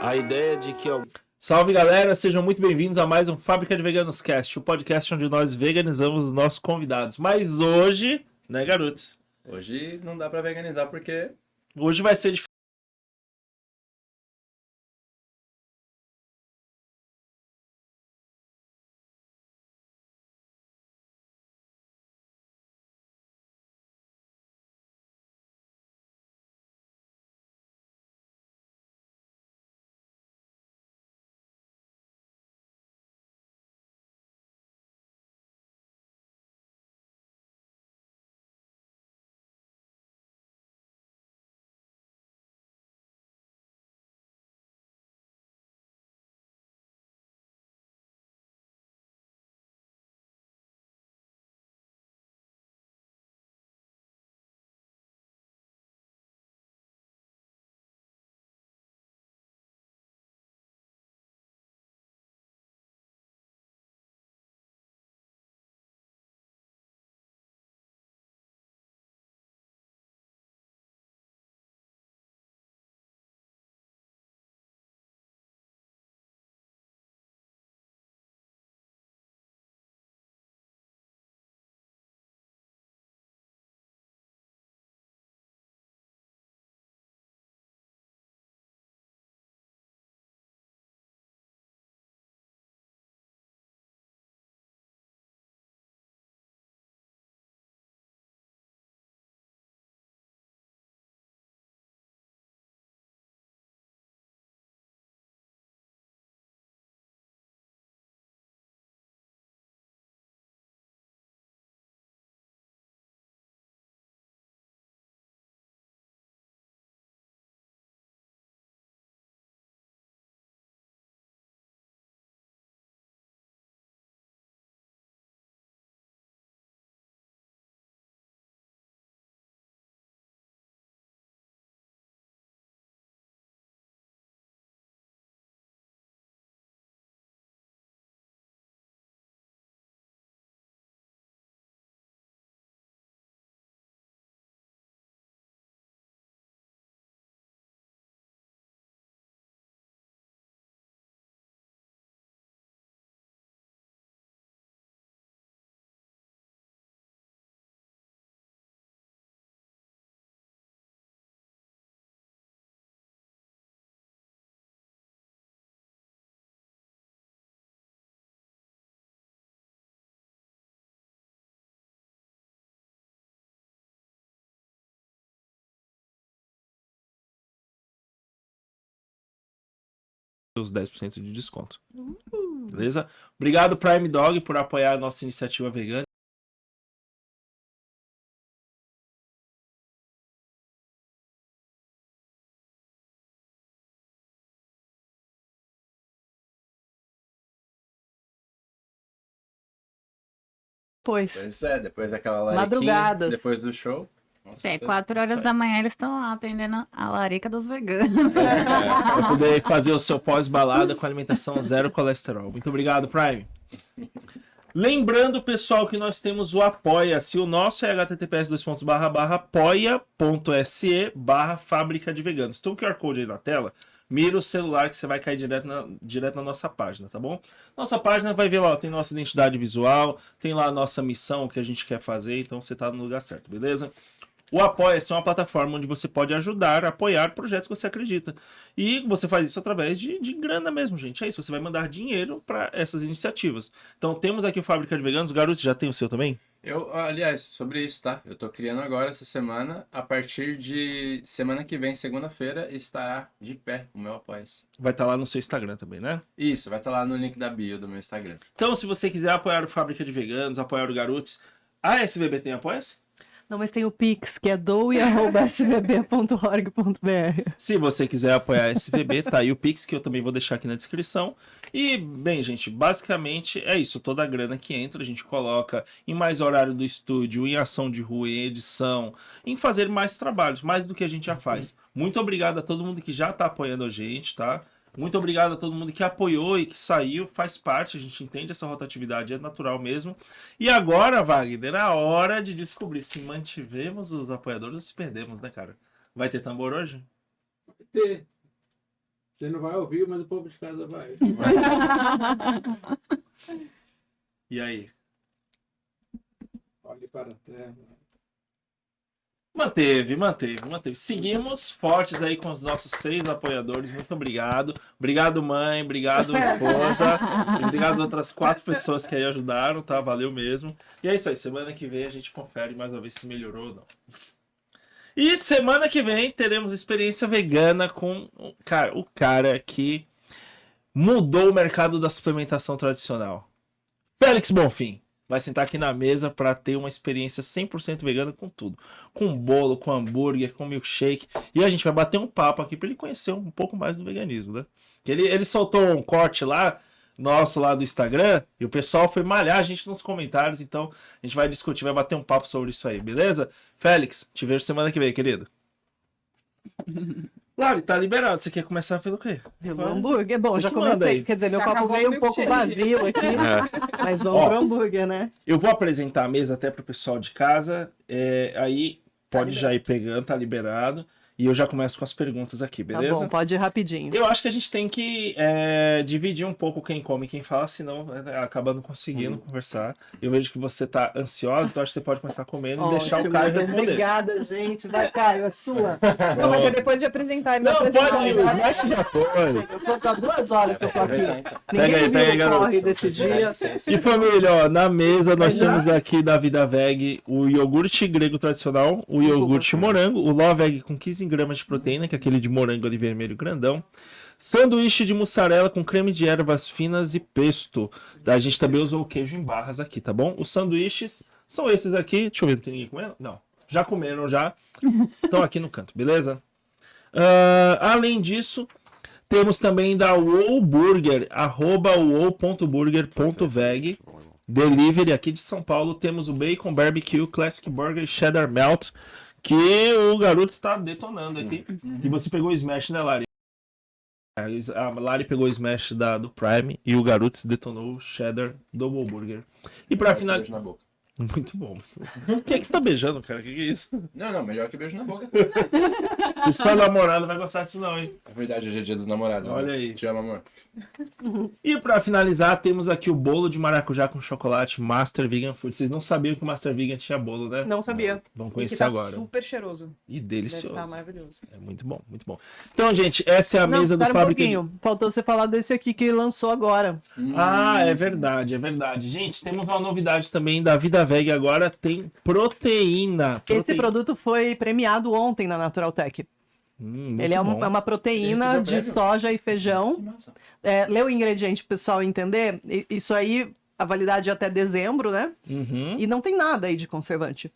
A ideia de que... Salve, galera! Sejam muito bem-vindos a mais um Fábrica de Veganos Cast, o podcast onde nós veganizamos os nossos convidados. Mas hoje, né, garotos? Hoje não dá pra veganizar porque... Hoje vai ser diferente. Os 10% de desconto. Beleza? Obrigado, Prime Dog, por apoiar a nossa iniciativa vegana. Pois é, depois daquela lariquinha, Madrugadas. depois do show. É, 4 horas da manhã eles estão lá atendendo a larica dos veganos. Para poder fazer o seu pós-balada com alimentação zero colesterol. Muito obrigado, Prime. Lembrando, pessoal, que nós temos o Apoia-se. O nosso é https://apoia.se/fábrica de veganos. Tem um QR Code aí na tela. Mira o celular que você vai cair direto na nossa página, tá bom? Nossa página vai ver lá, tem nossa identidade visual, tem lá a nossa missão, o que a gente quer fazer, então você tá no lugar certo, beleza? O Apoia-se é uma plataforma onde você pode ajudar a apoiar projetos que você acredita. E você faz isso através de grana mesmo, gente. É isso, você vai mandar dinheiro para essas iniciativas. Então temos aqui o Fábrica de Veganos. Garoto, já tem o seu também? Aliás, sobre isso, tá? Eu tô criando agora essa semana, a partir de semana que vem, segunda-feira, estará de pé o meu Apoia-se. Vai estar lá no seu Instagram também, né? Isso, vai estar lá no link da bio do meu Instagram. Então, se você quiser apoiar o Fábrica de Veganos, apoiar o Garotos, a SBB tem Apoia-se? Não, mas tem o Pix, que é doe@svb.org.br. Se você quiser apoiar a SVB, tá aí o Pix, que eu também vou deixar aqui na descrição. E, bem, gente, basicamente é isso. Toda a grana que entra, a gente coloca em mais horário do estúdio, em ação de rua, em edição, em fazer mais trabalhos, mais do que a gente já faz. Muito obrigado a todo mundo que já tá apoiando a gente, tá? Muito obrigado a todo mundo que apoiou e que saiu, faz parte, a gente entende essa rotatividade, é natural mesmo. E agora, Wagner, é a hora de descobrir se mantivemos os apoiadores ou se perdemos, né, cara? Vai ter tambor hoje? Vai ter. Você não vai ouvir, mas o povo de casa vai. E aí? Olhe para a terra. Manteve. Seguimos fortes aí com os nossos 6 apoiadores. Muito obrigado. Obrigado, mãe. Obrigado, esposa. E obrigado às outras 4 pessoas que aí ajudaram, tá? Valeu mesmo. E é isso aí. Semana que vem a gente confere mais uma vez se melhorou ou não. E semana que vem teremos experiência vegana com o cara que mudou o mercado da suplementação tradicional. Félix Bonfim vai sentar aqui na mesa para ter uma experiência 100% vegana com tudo. Com bolo, com hambúrguer, com milkshake. E a gente vai bater um papo aqui para ele conhecer um pouco mais do veganismo, né? Ele soltou um corte lá, nosso lá do Instagram, e o pessoal foi malhar a gente nos comentários, então a gente vai discutir, vai bater um papo sobre isso aí, beleza? Félix, te vejo semana que vem, querido. Lari, tá liberado. Você quer começar pelo quê? Pelo hambúrguer. Bom, Você já que manda comecei. aí. Quer dizer, meu Já copo acabou veio o um pouco milkshake. vazio aqui, mas vamos Ó. pro hambúrguer, né? Eu vou apresentar a mesa até pro pessoal de casa, aí pode Tá já ir pegando, tá liberado. E eu já começo com as perguntas aqui, Tá beleza? bom, pode ir rapidinho. Eu acho que a gente tem que dividir um pouco quem come e quem fala, senão acaba não conseguindo conversar. Eu vejo que você tá ansiosa, então acho que você pode começar comendo e deixar o Ótimo, Caio muito responder. Obrigada, gente. Vai, Caio, é sua. Não, mas é depois de apresentar. Ele Não, vai pode apresentar. ir, o Smash já foi. Eu tô há 2 horas que eu tô aqui. Pega Ninguém aí, viu o garoto. corre desses dias. E família, ó, na mesa nós Já? temos aqui da Vida Veg o iogurte grego tradicional, o iogurte morango, o Law Veg com 15 gramas de proteína, que é aquele de morango ali vermelho grandão. Sanduíche de mussarela com creme de ervas finas e pesto. A gente também usou o queijo em barras aqui, tá bom? Os sanduíches são esses aqui. Deixa eu ver, não tem ninguém comendo? Não. Já comeram, já. Estão aqui no canto, beleza? Além disso, temos também da WoW Burger, @wow.burger.veg. Delivery aqui de São Paulo. Temos o Bacon Barbecue, Classic Burger e Cheddar Melt, que o garoto está detonando aqui. E você pegou o Smash, né, Lari? A Lari pegou o Smash do Prime e o garoto detonou o Cheddar Double Burger. E pra Beijo finalizar. na boca. Muito bom. O que é que você tá beijando, cara? O que é isso? Não, melhor que beijo na boca. Se sua namorada vai gostar disso, não, hein? É verdade, hoje é dia dos namorados. Olha né? aí. Te amo, amor. E pra finalizar, temos aqui o bolo de maracujá com chocolate Master Vegan Food. Vocês não sabiam que o Master Vegan tinha bolo, né? Não sabia. Vamos E que conhecer tá agora. super cheiroso. E Deve delicioso. estar maravilhoso. É muito bom, muito bom. Então, gente, essa é a Não, mesa do espera um Fábrica de... pouquinho. Faltou você falar desse aqui que lançou agora. Ah, é verdade, é verdade. Gente, temos uma novidade também da Vida Veg agora, tem proteína. Esse produto foi premiado ontem na Natural Tech. Muito Ele é bom. uma proteína Esse de deu prêmio? soja e Que feijão. massa. Lê o ingrediente pro pessoal entender. Isso aí, a validade é até dezembro, né? Uhum. E não tem nada aí de conservante.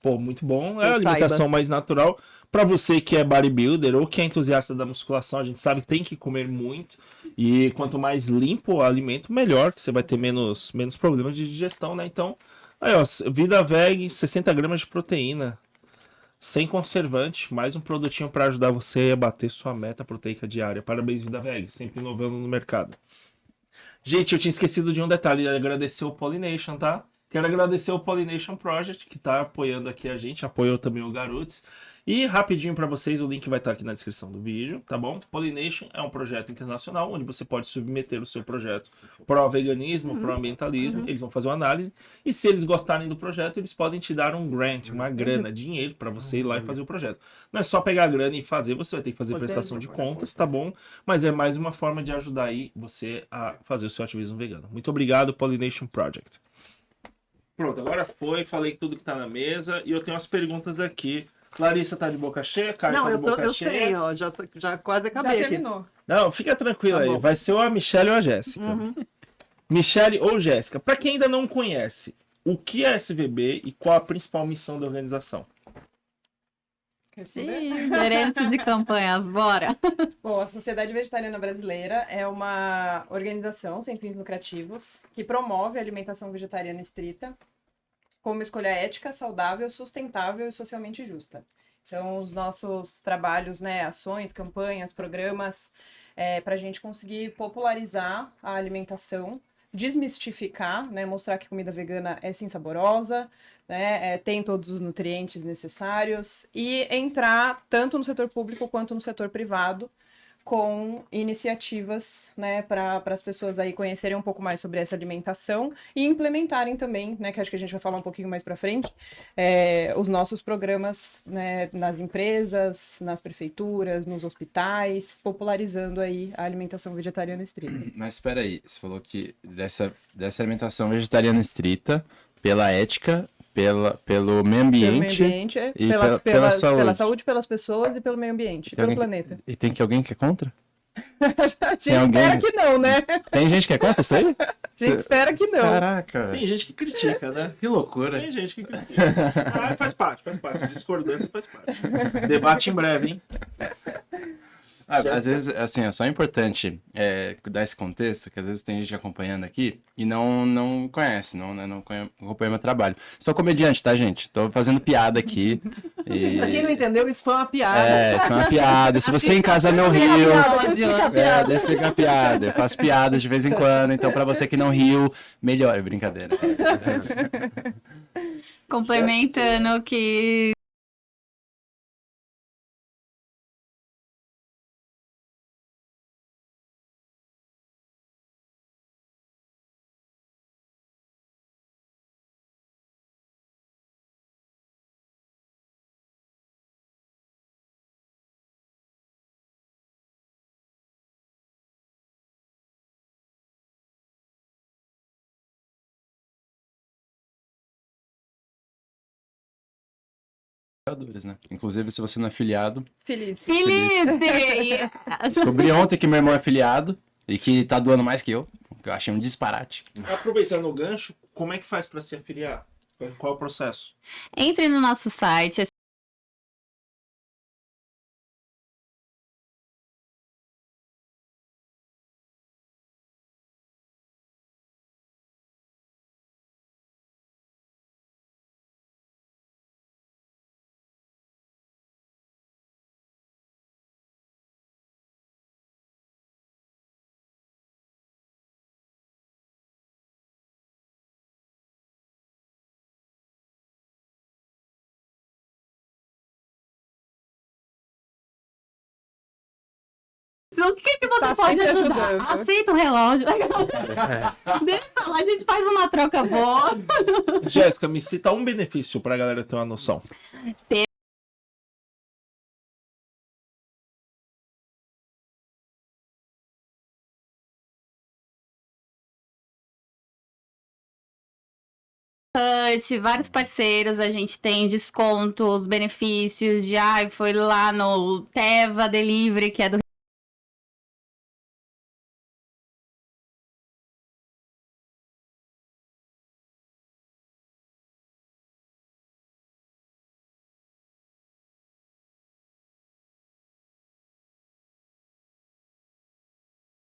Pô, muito bom. É Eu a alimentação mais natural. Pra você que é bodybuilder ou que é entusiasta da musculação, a gente sabe que tem que comer muito. E quanto mais limpo o alimento, melhor, que você vai ter menos problemas de digestão, né? Então, aí, ó, Vida Veg, 60 gramas de proteína. Sem conservante, mais um produtinho para ajudar você a bater sua meta proteica diária. Parabéns, Vida Veg, sempre inovando no mercado. Gente, eu tinha esquecido de um detalhe, agradecer o Pollination, tá? Quero agradecer o Pollination Project, que tá apoiando aqui a gente, apoiou também o Garotos. E rapidinho para vocês, o link vai estar aqui na descrição do vídeo, tá bom? Pollination é um projeto internacional onde você pode submeter o seu projeto pró-veganismo, pró-ambientalismo, eles vão fazer uma análise e se eles gostarem do projeto, eles podem te dar um grant, uma grana, dinheiro para você ir lá e fazer o projeto. Não é só pegar a grana e fazer, você vai ter que fazer prestação de contas, tá bom? Mas é mais uma forma de ajudar aí você a fazer o seu ativismo vegano. Muito obrigado, Pollination Project. Pronto, agora foi, falei tudo que tá na mesa e eu tenho umas perguntas aqui. Larissa tá de boca cheia, Caio tá de boca eu cheia. sei, ó, já quase Já acabei aqui. terminou. Não, fica tranquila Tá aí, bom. vai ser ou a Michelle ou a Jéssica. Michelle ou Jéssica. Pra quem ainda não conhece, o que é a SVB e qual a principal missão da organização? Quer responder? Gerente de campanhas, bora. Bom, a Sociedade Vegetariana Brasileira é uma organização sem fins lucrativos que promove a alimentação vegetariana estrita como uma escolha ética, saudável, sustentável e socialmente justa. Então, os nossos trabalhos, né, ações, campanhas, programas, para a gente conseguir popularizar a alimentação, desmistificar, né, mostrar que comida vegana é sim saborosa, né, tem todos os nutrientes necessários e entrar tanto no setor público quanto no setor privado com iniciativas, né, para as pessoas aí conhecerem um pouco mais sobre essa alimentação e implementarem também, né, que acho que a gente vai falar um pouquinho mais para frente, os nossos programas, né, nas empresas, nas prefeituras, nos hospitais, popularizando aí a alimentação vegetariana estrita. Mas espera aí, você falou que dessa alimentação vegetariana estrita, pela ética, pelo meio ambiente, e pela saúde. Pela saúde, pelas pessoas e pelo meio ambiente, pelo planeta. E tem alguém que é contra? A gente espera que não, né? Tem gente que é contra isso aí? A gente espera que não. Caraca, Tem gente que critica, né? que loucura. Tem gente que critica. Ah, faz parte. Discordância faz parte. Debate em breve, hein? Às vezes, assim, é só importante dar esse contexto, que às vezes tem gente acompanhando aqui e não conhece, não acompanha meu trabalho. Sou comediante, tá, gente? Tô fazendo piada aqui. Pra quem não entendeu, isso foi uma piada. Isso é uma piada. Se você em casa não riu, deixa eu explicar a piada. Eu faço piadas de vez em quando, então pra você que não riu, melhor. Brincadeira. Complementando que Né? Inclusive, se você não é afiliado, Feliz. Feliz! descobri ontem que meu irmão é afiliado e que tá doando mais que eu achei um disparate. Aproveitando o gancho, como é que faz para se afiliar? Qual é o processo? Entre no nosso site, o que você Tá pode sempre ajudar? ajudando. Aceita um relógio. Deixa eu falar, a gente faz uma troca boa. Jéssica, me cita um benefício pra galera ter uma noção. Vários parceiros, a gente tem descontos, benefícios de, foi lá no Teva Delivery, que é do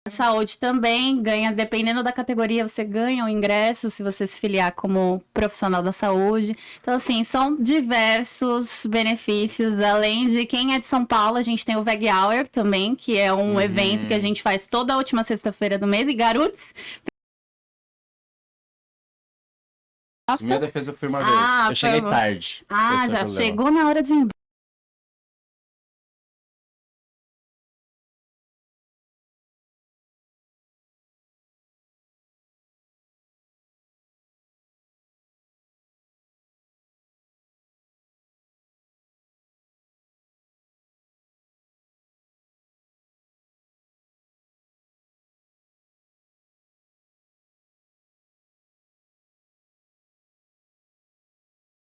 saúde também, ganha, dependendo da categoria, você ganha o ingresso se você se filiar como profissional da saúde. Então, assim, são diversos benefícios. Além de quem é de São Paulo, a gente tem o Veg Hour também, que é um evento que a gente faz toda a última sexta-feira do mês. E garotos, Se minha defesa eu fui uma vez. Eu cheguei tarde. Esse é o já problema. chegou na hora de ir embora.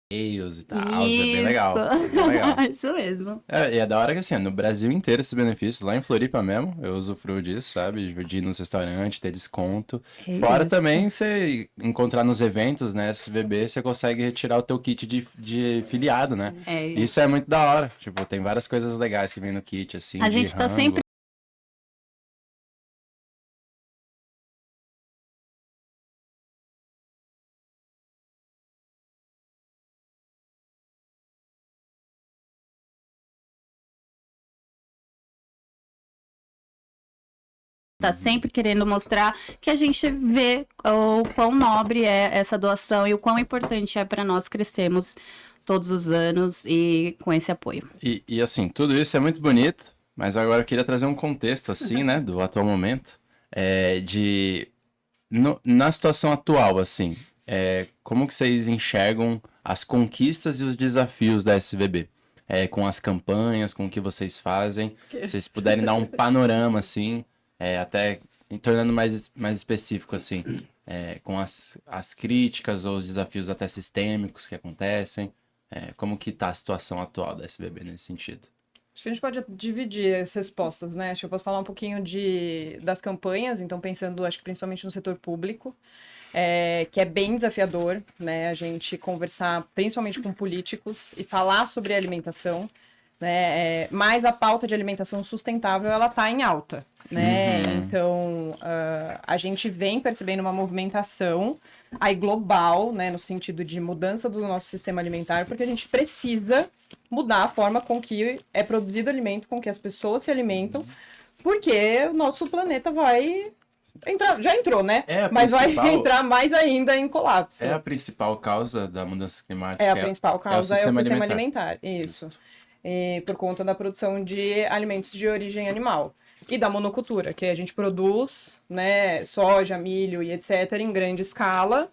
E tal, é bem legal. Bem legal. Isso mesmo. E é da hora que assim, no Brasil inteiro esses benefícios, lá em Floripa mesmo, eu usufruo disso, sabe? De ir nos restaurantes, ter desconto. Fora também, você encontrar nos eventos, né, SVB, você consegue retirar o teu kit de filiado, né? Isso é muito da hora. Tipo, tem várias coisas legais que vem no kit, assim. A gente tá sempre querendo mostrar que a gente vê o quão nobre é essa doação e o quão importante é para nós crescermos todos os anos e com esse apoio. E assim, tudo isso é muito bonito, Mas agora eu queria trazer um contexto, assim, né, do atual momento, na situação atual, assim, como que vocês enxergam as conquistas e os desafios da SVB? Com as campanhas, com o que vocês fazem, se vocês puderem dar um panorama, assim, até tornando mais específico, assim, com as críticas ou os desafios até sistêmicos que acontecem, como que tá a situação atual da SVB nesse sentido? Acho que a gente pode dividir as respostas, né? Acho que eu posso falar um pouquinho das campanhas, então pensando, acho que principalmente no setor público, que é bem desafiador, né? A gente conversar principalmente com políticos e falar sobre alimentação, né? Mas a pauta de alimentação sustentável, ela tá em alta, né? Então, a gente vem percebendo uma movimentação aí global, né? No sentido de mudança do nosso sistema alimentar, porque a gente precisa mudar a forma com que é produzido alimento, com que as pessoas se alimentam, porque o nosso planeta vai entrar, já entrou, né? Mas vai entrar mais ainda em colapso. É a principal causa da mudança climática? A principal causa é o sistema alimentar. alimentar. Isso. E por conta da produção de alimentos de origem animal. E da monocultura, que a gente produz, né, soja, milho e etc. em grande escala,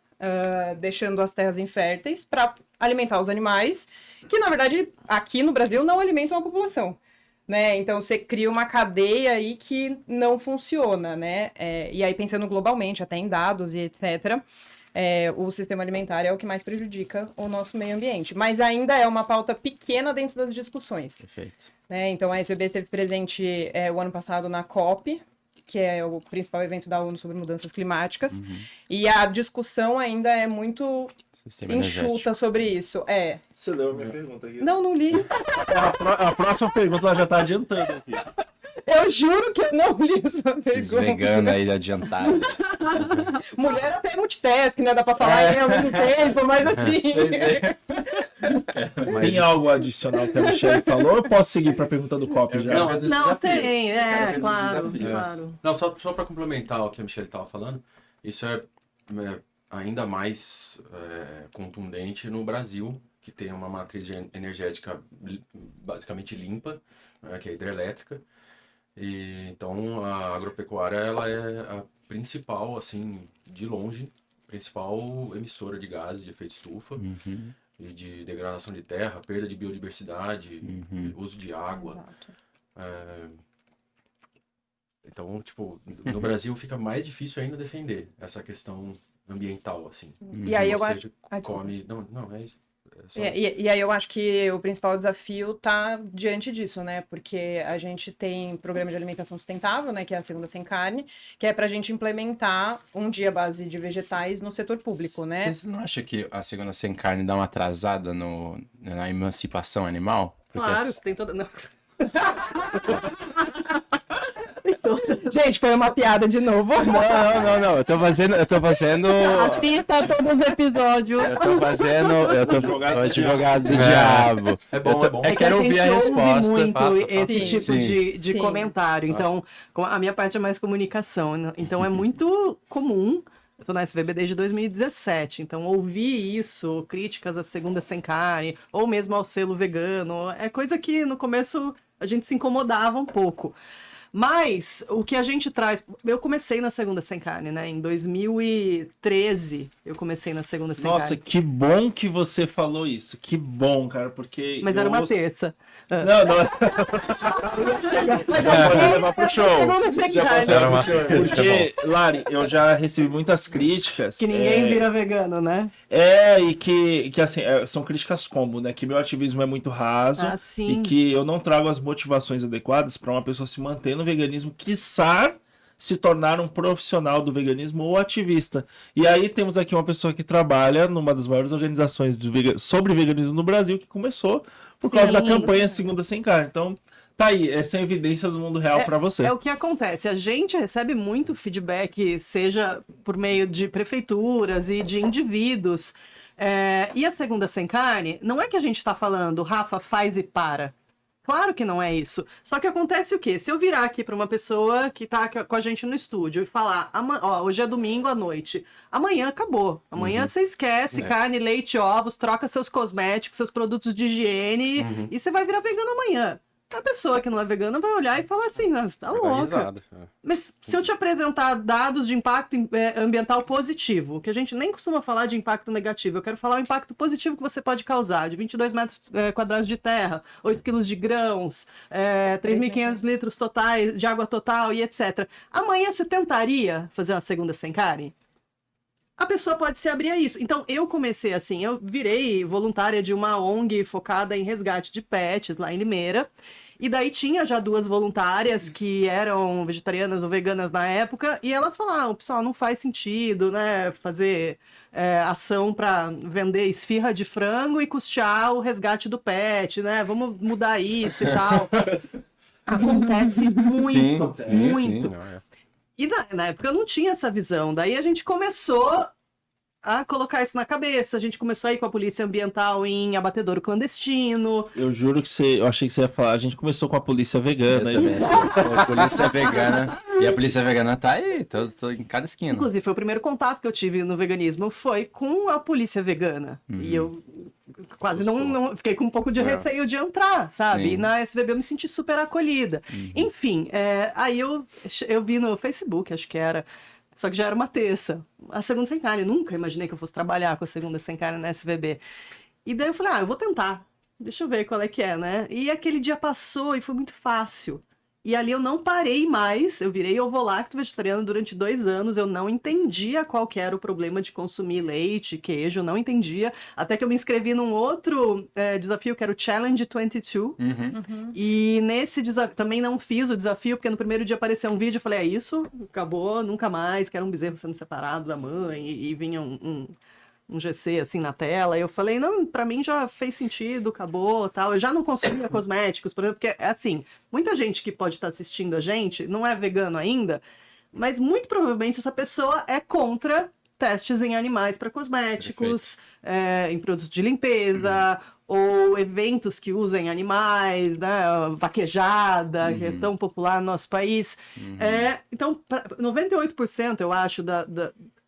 deixando as terras inférteis para alimentar os animais, que na verdade aqui no Brasil não alimentam a população. Né? Então você cria uma cadeia aí que não funciona, né? E aí pensando globalmente, até em dados e etc., o sistema alimentar é o que mais prejudica o nosso meio ambiente. Mas ainda é uma pauta pequena dentro das discussões. Perfeito. Né? Então a SVB esteve presente o ano passado na COP, que é o principal evento da ONU sobre mudanças climáticas, e a discussão ainda é muito enxuta sobre isso. Você leu a minha pergunta aqui? Não li. A próxima pergunta ela já tá adiantando aqui. Eu juro que eu não li essa pergunta. Esses veganos aí adiantados. Mulher até é multitask, né? Dá pra falar ao mesmo tempo, mas assim... Tem algo adicional que a Michelle falou ou eu posso seguir pra pergunta do copo já? Não, tem, claro. Não, só para complementar o que a Michelle estava falando, isso é ainda mais contundente no Brasil, que tem uma matriz energética basicamente limpa, né, que é hidrelétrica. E, então a agropecuária ela é a principal, assim, de longe, principal emissora de gases de efeito estufa e de degradação de terra, perda de biodiversidade, uso de água. Então, tipo, no Brasil fica mais difícil ainda defender essa questão ambiental, assim. E aí eu acho... come... Não, é isso. E aí eu acho que o principal desafio tá diante disso, né? Porque a gente tem programa de alimentação sustentável, né? Que é a Segunda Sem Carne, que é pra gente implementar um dia à base de vegetais no setor público, né? Você não acha que a Segunda Sem Carne dá uma atrasada na emancipação animal? Porque Claro, você tem toda... Não. Gente, foi uma piada de novo. Não. Eu tô fazendo. Assista todos os episódios. Eu tô advogado do diabo. É bom. Eu quero ouvir a resposta. Muito Faça. esse tipo Sim. de comentário. Então, a minha parte é mais comunicação. Então, é muito comum. Eu tô na SVB desde 2017, então ouvir isso, críticas à Segunda Sem Carne, ou mesmo ao selo vegano, é coisa que no começo a gente se incomodava um pouco. Mas o que a gente traz... Eu comecei na Segunda Sem Carne, né? Em 2013 eu comecei na Segunda Sem Carne. Nossa, que bom que você falou isso. Que bom, cara, porque... Mas era uma terça. Não. Mas Pode levar pro show. Segunda Sem Carne. Porque, Lari, eu já recebi muitas críticas. Que ninguém vira vegano, né? E que assim, são críticas combo, né? Que meu ativismo é muito raso sim. e que eu não trago as motivações adequadas para uma pessoa se manter no veganismo, quiçá se tornar um profissional do veganismo ou ativista. E aí temos aqui uma pessoa que trabalha numa das maiores organizações sobre veganismo no Brasil, que começou por causa da campanha Segunda Sem Carne. Então, tá aí, essa é a evidência do mundo real para você. É o que acontece, a gente recebe muito feedback, seja por meio de prefeituras e de indivíduos. E a Segunda Sem Carne, não é que a gente está falando, Rafa, faz e para. Claro que não é isso. Só que acontece o quê? Se eu virar aqui para uma pessoa que tá com a gente no estúdio e falar, hoje é domingo à noite, amanhã acabou. Amanhã você esquece carne, leite, ovos, troca seus cosméticos, seus produtos de higiene e você vai virar vegano amanhã. A pessoa que não é vegana vai olhar e falar assim, você tá Vai dar louca. risada. Mas se eu te apresentar dados de impacto ambiental positivo, que a gente nem costuma falar de impacto negativo, eu quero falar o impacto positivo que você pode causar, de 22 metros quadrados de terra, 8 quilos de grãos, 3.500 litros totais de água total e etc. Amanhã você tentaria fazer uma segunda sem carne? A pessoa pode se abrir a isso. Então, eu comecei assim, eu virei voluntária de uma ONG focada em resgate de pets lá em Limeira. E daí tinha já 2 voluntárias que eram vegetarianas ou veganas na época, e elas falaram, pessoal, não faz sentido, né, fazer ação para vender esfirra de frango e custear o resgate do pet, né, vamos mudar isso e tal. Acontece muito, muito. Não, é. E na época eu não tinha essa visão. Daí a gente começou a colocar isso na cabeça. A gente começou a ir com a polícia ambiental em abatedouro clandestino. Eu juro que eu achei que você ia falar. A gente começou com a polícia vegana. Eu também. A polícia vegana. E a polícia vegana tá aí, tô em cada esquina. Inclusive, foi o primeiro contato que eu tive no veganismo, foi com a polícia vegana. E eu quase não fiquei com um pouco de receio de entrar, sabe? Sim. E na SVB eu me senti super acolhida. Enfim, aí eu vi no Facebook, acho que era. Só que já era uma terça. A segunda sem carne. Nunca imaginei que eu fosse trabalhar com a segunda sem carne na SVB. E daí eu falei, eu vou tentar. Deixa eu ver qual é que é, né? E aquele dia passou e foi muito fácil. E ali eu não parei mais. Eu virei ovo-lacto vegetariano durante 2 anos. Eu não entendia qual que era o problema de consumir leite, queijo. Não entendia. Até que eu me inscrevi num outro desafio, que era o Challenge 22. E nesse desafio, também não fiz o desafio, porque no primeiro dia apareceu um vídeo, eu falei, é isso? Acabou, nunca mais, que era um bezerro sendo separado da mãe, e vinha um GC assim na tela, eu falei, não, pra mim já fez sentido, acabou, tal. Eu já não consumia cosméticos, por exemplo, porque, assim, muita gente que pode estar assistindo a gente não é vegano ainda, mas muito provavelmente essa pessoa é contra testes em animais para cosméticos, em produtos de limpeza, ou eventos que usem animais, né, vaquejada, que é tão popular no nosso país. Então, 98%, eu acho,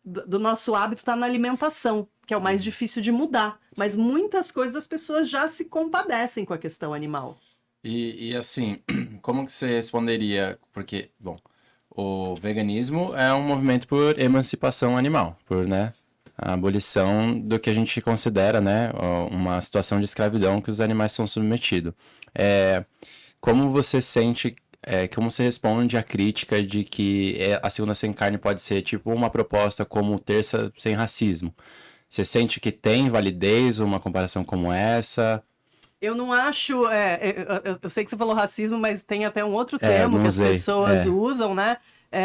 do nosso hábito está na alimentação, que é o mais difícil de mudar. Mas muitas coisas as pessoas já se compadecem com a questão animal. E assim, como que você responderia? Porque, bom, o veganismo é um movimento por emancipação animal, por, né, a abolição do que a gente considera, né, uma situação de escravidão que os animais são submetidos. Como você sente, como você responde à crítica de que a segunda sem carne pode ser tipo uma proposta como terça sem racismo? Você sente que tem validez uma comparação como essa? Eu não acho. Eu sei que você falou racismo, mas tem até um outro termo que as pessoas usam, né?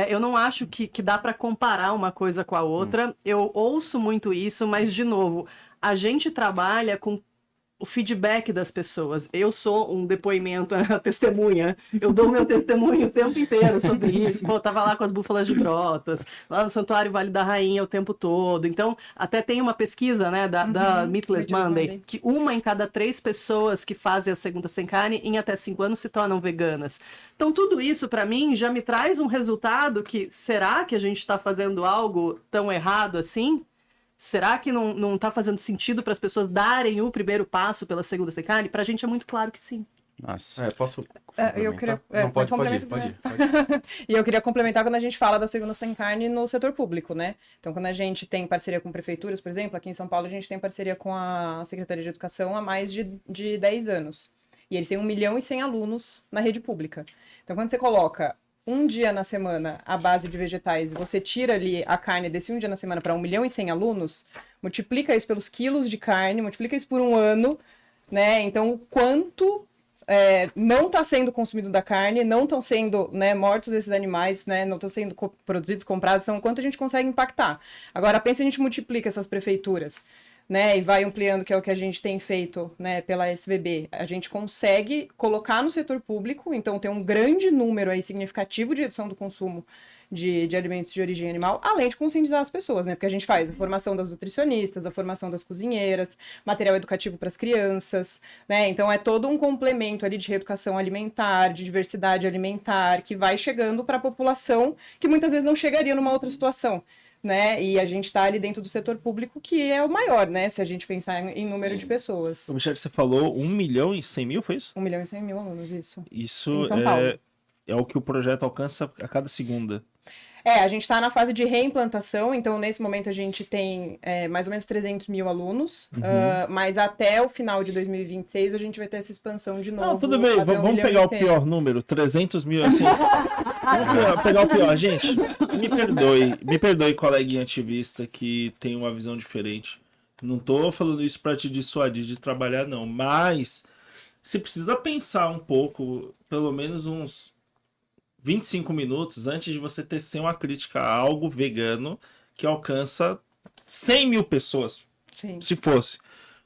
Eu não acho que dá para comparar uma coisa com a outra. Eu ouço muito isso, mas, de novo, a gente trabalha com o feedback das pessoas. Eu sou um depoimento, a testemunha. Eu dou meu testemunho o tempo inteiro sobre isso. Pô, eu tava lá com as búfalas de Brotas, lá no Santuário Vale da Rainha o tempo todo. Então, até tem uma pesquisa, né, da Meatless Monday, que 1 em cada 3 pessoas que fazem a segunda sem carne em até 5 anos se tornam veganas. Então, tudo isso, para mim, já me traz um resultado que, será que a gente está fazendo algo tão errado assim? Será que não está fazendo sentido para as pessoas darem o primeiro passo pela segunda sem carne? Para a gente é muito claro que sim. Nossa. Posso eu queria... Não, pode ir. E eu queria complementar quando a gente fala da segunda sem carne no setor público, né? Então, quando a gente tem parceria com prefeituras, por exemplo, aqui em São Paulo a gente tem parceria com a Secretaria de Educação há mais de 10 anos. E eles têm 1 milhão e 100 alunos na rede pública. Então, quando você coloca um dia na semana à base de vegetais, você tira ali a carne desse um dia na semana para 1 milhão e 100 alunos, multiplica isso pelos quilos de carne, multiplica isso por 1 ano, né? Então, o quanto não está sendo consumido da carne, não estão sendo, né, mortos esses animais, né, não estão sendo produzidos, comprados, então, o quanto a gente consegue impactar. Agora, pensa se a gente multiplica essas prefeituras, né, e vai ampliando, que é o que a gente tem feito, né, pela SVB. A gente consegue colocar no setor público, então tem um grande número aí significativo de redução do consumo de alimentos de origem animal, além de conscientizar as pessoas, né, porque a gente faz a formação das nutricionistas, a formação das cozinheiras, material educativo para as crianças, né, então é todo um complemento ali de reeducação alimentar, de diversidade alimentar, que vai chegando para a população que muitas vezes não chegaria numa outra situação. né? E a gente está ali dentro do setor público, que é o maior, né? Se a gente pensar em número de pessoas. O Michel, você falou 1.100.000, foi isso? 1.100.000 alunos, isso. Isso Em São Paulo. é o que o projeto alcança a cada segunda. A gente está na fase de reimplantação, então nesse momento a gente tem mais ou menos 300.000 alunos, mas até o final de 2026 a gente vai ter essa expansão de novo. Não, tudo bem, até 1 vamos milhão pegar e o 100. pior número, 300.000, assim. Vamos pegar o pior. Gente, me perdoe, coleguinha ativista que tem uma visão diferente. Não tô falando isso pra te dissuadir de trabalhar, não, mas você precisa pensar um pouco, pelo menos uns 25 minutos antes de você tecer uma crítica a algo vegano que alcança 100.000 pessoas, Sim. se fosse.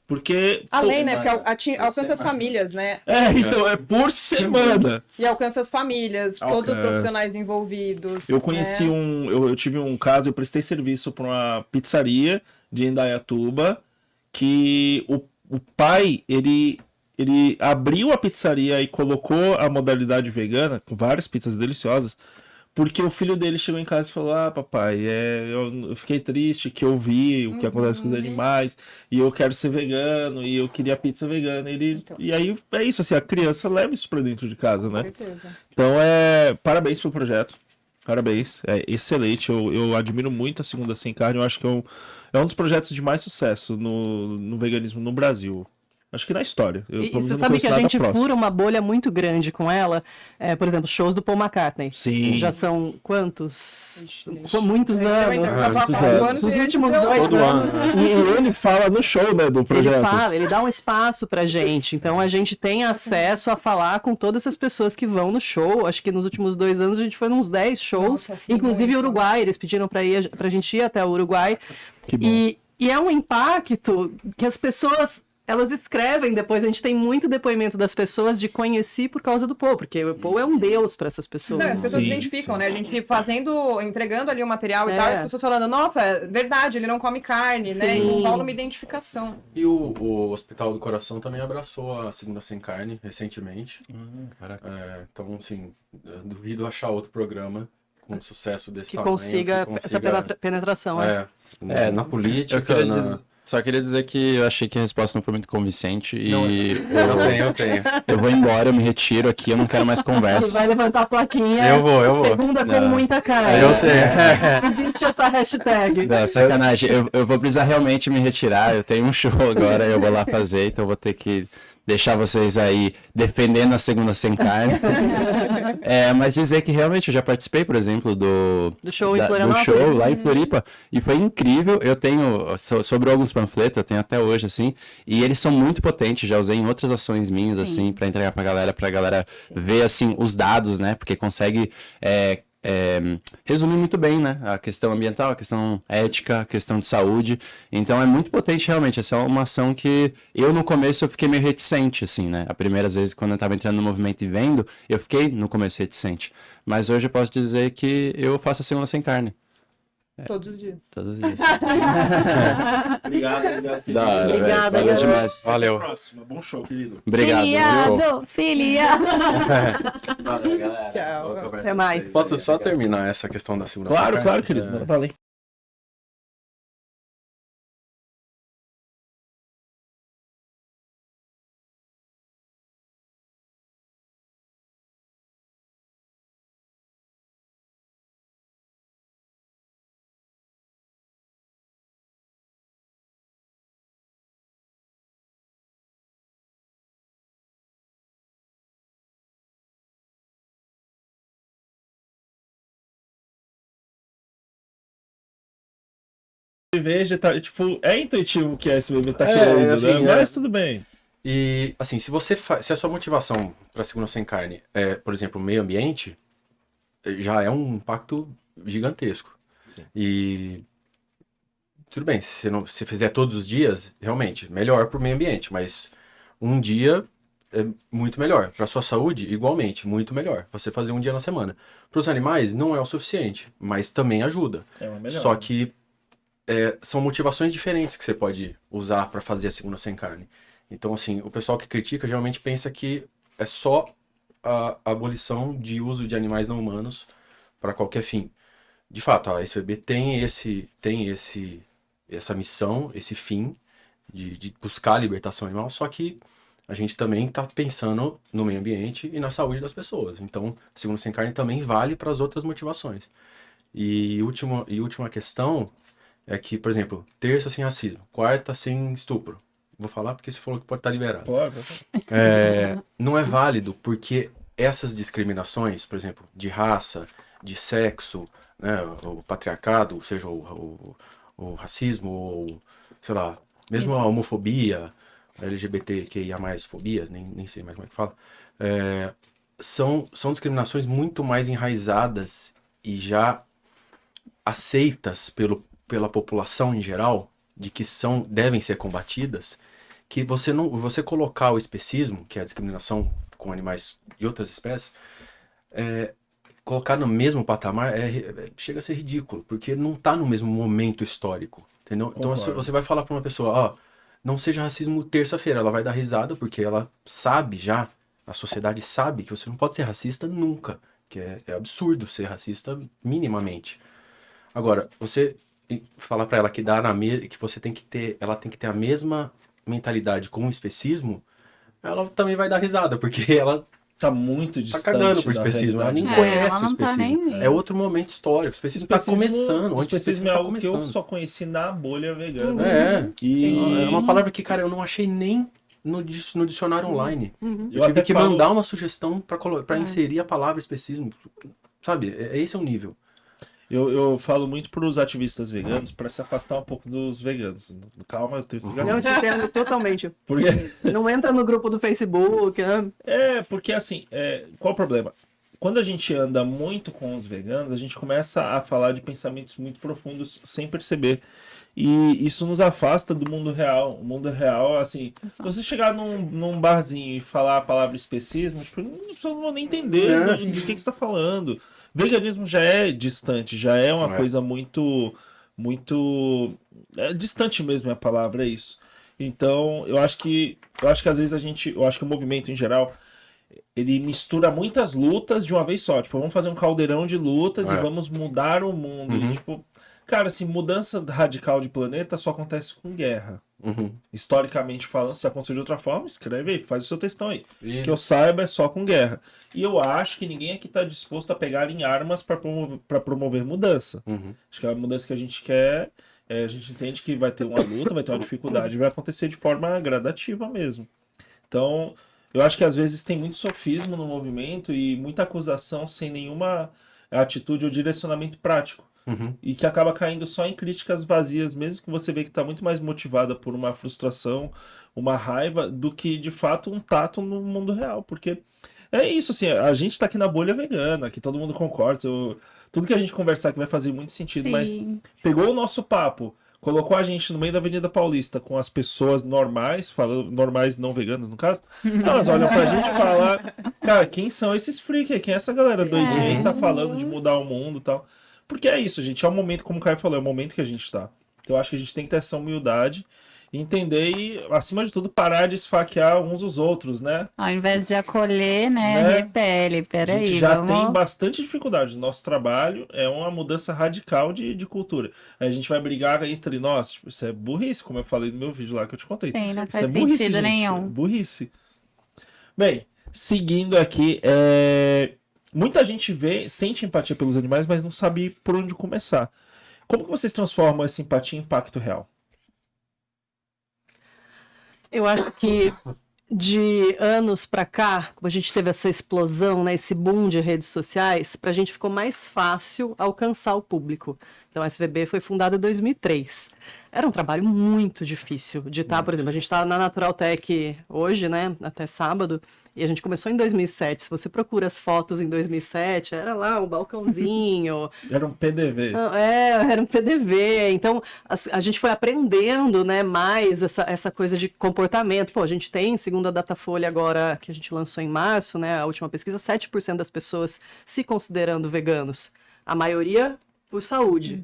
Porque... Além, né? Porque alcança as famílias, né? Então é por semana. E alcança as famílias, todos os Alcança. profissionais envolvidos. Eu conheci né? eu tive um caso, eu prestei serviço para uma pizzaria de Indaiatuba, que o pai, ele abriu a pizzaria e colocou a modalidade vegana, com várias pizzas deliciosas, porque o filho dele chegou em casa e falou: ah, papai, eu fiquei triste que eu vi o que acontece com os animais, e eu quero ser vegano, e eu queria pizza vegana. E aí é isso, assim, a criança leva isso pra dentro de casa, Com né? certeza. Então, parabéns pelo projeto. Parabéns. É excelente. Eu admiro muito a Segunda Sem Carne. Eu acho que é um dos projetos de mais sucesso no veganismo no Brasil. Acho que na história. E pelo menos, você eu não sabe conheço que a nada gente próximo. fura uma bolha muito grande com ela. Por exemplo, shows do Paul McCartney. Sim. Já são quantos? Ixi, Muitos Vai anos. entrar muitos pra anos. Os últimos Então, 2 Todo anos. ano, E ele fala no show, né, do projeto. Ele fala, ele dá um espaço pra gente. Então a gente tem acesso a falar com todas as pessoas que vão no show. Acho que nos últimos 2 anos a gente foi nos 10 shows, Nossa, sim, inclusive muito. Uruguai. Eles pediram pra gente ir até o Uruguai. Que bom. E é um impacto que as pessoas. Elas escrevem depois, a gente tem muito depoimento das pessoas de conhecer por causa do Paul, porque o Paul é um deus para essas pessoas. Não, as pessoas Sim, se identificam, sim. né? A gente entregando ali o material e É. tal, e as pessoas falando, nossa, é verdade, ele não come carne, né? Sim. Então rola uma identificação. E o Hospital do Coração também abraçou a Segunda Sem Carne recentemente. Caraca. Então, assim, eu duvido achar outro programa com sucesso desse Que tamanho. consiga essa penetração. né? Na política, Eu queria só queria dizer que eu achei que a resposta não foi muito convincente e Eu tenho. eu vou embora, eu me retiro aqui, eu não quero mais Ele conversa. vai levantar a plaquinha. Eu vou. Segunda com Não. muita carne. Eu tenho. Existe essa hashtag. Não, sacanagem. Eu vou precisar realmente me retirar. Eu tenho um show agora, eu vou lá fazer, então eu vou ter que deixar vocês aí defendendo a Segunda Sem Carne. Mas dizer que realmente eu já participei, por exemplo, do show em do Florianópolis. show lá em Floripa, e foi incrível. Eu tenho, sobre alguns panfletos, eu tenho até hoje, assim, e eles são muito potentes, já usei em outras ações minhas, assim, pra entregar pra galera ver, assim, os dados, né, porque consegue resumir muito bem, né, a questão ambiental, a questão ética, a questão de saúde. Então é muito potente, realmente. Essa é uma ação que eu, no começo, eu fiquei meio reticente, assim, né, a primeira vez quando eu tava entrando no movimento e vendo, eu fiquei no começo reticente, mas hoje eu posso dizer que eu faço a Segunda Sem Carne. Todos os dias. Todos os dias. Obrigado. Da hora, velho. Obrigada, Valeu galera. demais. Valeu. Até a próxima. Bom show, querido. Obrigado. viu? Filiado. Valeu, galera. Tchau. Boa conversa Até com mais. vocês. Posso só Obrigado. terminar essa questão da Segunda Claro, Sem claro, Carne? querido. Valeu. Veja, tá, tipo, é intuitivo o que a SBB tá querendo, assim, né? Mas tudo bem. E, assim, se a sua motivação para Segunda Sem Carne é, por exemplo, o meio ambiente, já é um impacto gigantesco. Sim. E tudo bem, se você fizer todos os dias, realmente, melhor para o meio ambiente, mas um dia é muito melhor. Para sua saúde, igualmente, muito melhor. Você fazer um dia na semana. Para os animais, não é o suficiente, mas também ajuda. É uma melhor. Só que são motivações diferentes que você pode usar para fazer a Segunda Sem Carne. Então, assim, o pessoal que critica geralmente pensa que é só a abolição de uso de animais não humanos para qualquer fim. de fato, a SVB tem essa missão, esse fim de buscar a libertação animal, só que a gente também está pensando no meio ambiente e na saúde das pessoas. Então, segundo Sem Carne também vale para as outras motivações. E última questão é que, por exemplo, terça sem racismo, quarta sem estupro. Vou falar porque você falou que pode estar liberado. Pode. Não é válido porque essas discriminações, por exemplo, de raça, de sexo, né, o patriarcado, ou seja, o racismo, ou, sei lá, mesmo a homofobia, a LGBTQIA+, fobia, nem sei mais como é que fala, são discriminações muito mais enraizadas e já aceitas pela população em geral, de que devem ser combatidas, que você colocar o especismo, que é a discriminação com animais de outras espécies, colocar no mesmo patamar chega a ser ridículo, porque não está no mesmo momento histórico, entendeu? Então você vai falar para uma pessoa, ó, não seja racismo terça-feira, ela vai dar risada, porque ela sabe já, a sociedade sabe que você não pode ser racista nunca, que é absurdo ser racista minimamente. Agora, você falar para ela que que ela tem que ter a mesma mentalidade com o especismo, ela também vai dar risada, porque ela tá muito tá distante cagando pro da especismo, ela nem realidade. conhece ela o não tá especismo. nem aí. É outro momento histórico, o especismo tá começando, O o especismo antiespecismo é tá algo que eu começando. só conheci na bolha vegana. É E uma palavra que, cara, eu não achei nem no dicionário online. Uhum. Eu tive até que falo- mandar uma sugestão para inserir a palavra especismo. Sabe, esse é o nível. Eu falo muito para os ativistas veganos para se afastar um pouco dos veganos. Calma, eu tenho explicação. Eu te entendo totalmente. Porque, Não entra no grupo do Facebook, né? porque assim, qual o problema? Quando a gente anda muito com os veganos, a gente começa a falar de pensamentos muito profundos sem perceber. E isso nos afasta do mundo real. O mundo real, assim, se você chegar num barzinho e falar a palavra especismo, tipo, as pessoas não vão nem entender de que você está falando. Veganismo já é distante, já é uma coisa muito distante mesmo é a palavra, é isso. Então, eu acho que às vezes eu acho que o movimento em geral, ele mistura muitas lutas de uma vez só. Tipo, vamos fazer um caldeirão de lutas e vamos mudar o mundo. E, tipo, cara, assim, mudança radical de planeta só acontece com guerra. Historicamente falando, se acontecer de outra forma, escreve aí, faz o seu textão aí. Que eu saiba, é só com guerra. E eu acho que ninguém aqui está disposto a pegar em armas para promover mudança. Acho que a mudança que a gente quer, a gente entende que vai ter uma luta, vai ter uma dificuldade, vai acontecer de forma gradativa mesmo. Então, eu acho que às vezes tem muito sofismo no movimento e muita acusação sem nenhuma atitude ou direcionamento prático. E que acaba caindo só em críticas vazias, mesmo que você vê que está muito mais motivada por uma frustração, uma raiva, do que de fato um tato no mundo real. Porque é isso, assim, a gente está aqui na bolha vegana, que todo mundo concorda. Tudo que a gente conversar aqui vai fazer muito sentido, mas pegou o nosso papo, colocou a gente no meio da Avenida Paulista com as pessoas normais, falando normais não veganas no caso, elas olham pra gente e falam, cara, quem são esses freaks? Quem é essa galera doidinha aí que tá falando de mudar o mundo e tal? Porque é isso, gente, é o momento, como o Caio falou, é o momento que a gente tá. Então eu acho que a gente tem que ter essa humildade, entender e, acima de tudo, parar de esfaquear uns os outros, né? Ao invés de acolher, né? Repele. A Peraí, gente já vamos... tem bastante dificuldade. O nosso trabalho é uma mudança radical de cultura. Aí a gente vai brigar entre nós. Tipo, isso é burrice, como eu falei no meu vídeo lá que eu te contei. Sim, não Isso faz é burrice, sentido gente. nenhum. Burrice. Bem, seguindo aqui, muita gente sente empatia pelos animais, mas não sabe por onde começar. Como que vocês transformam essa empatia em impacto real? Eu acho que de anos para cá, como a gente teve essa explosão, né, esse boom de redes sociais, para a gente ficou mais fácil alcançar o público. Então, a SVB foi fundada em 2003. Era um trabalho muito difícil de estar, por exemplo, a gente está na Natural Tech hoje, né, até sábado, e a gente começou em 2007. Se você procura as fotos em 2007, era lá o balcãozinho. Era um PDV. Era um PDV. Então, a gente foi aprendendo, né, mais essa coisa de comportamento. Pô, a gente tem, segundo a Datafolha agora, que a gente lançou em março, né, a última pesquisa, 7% das pessoas se considerando veganos. A maioria por saúde.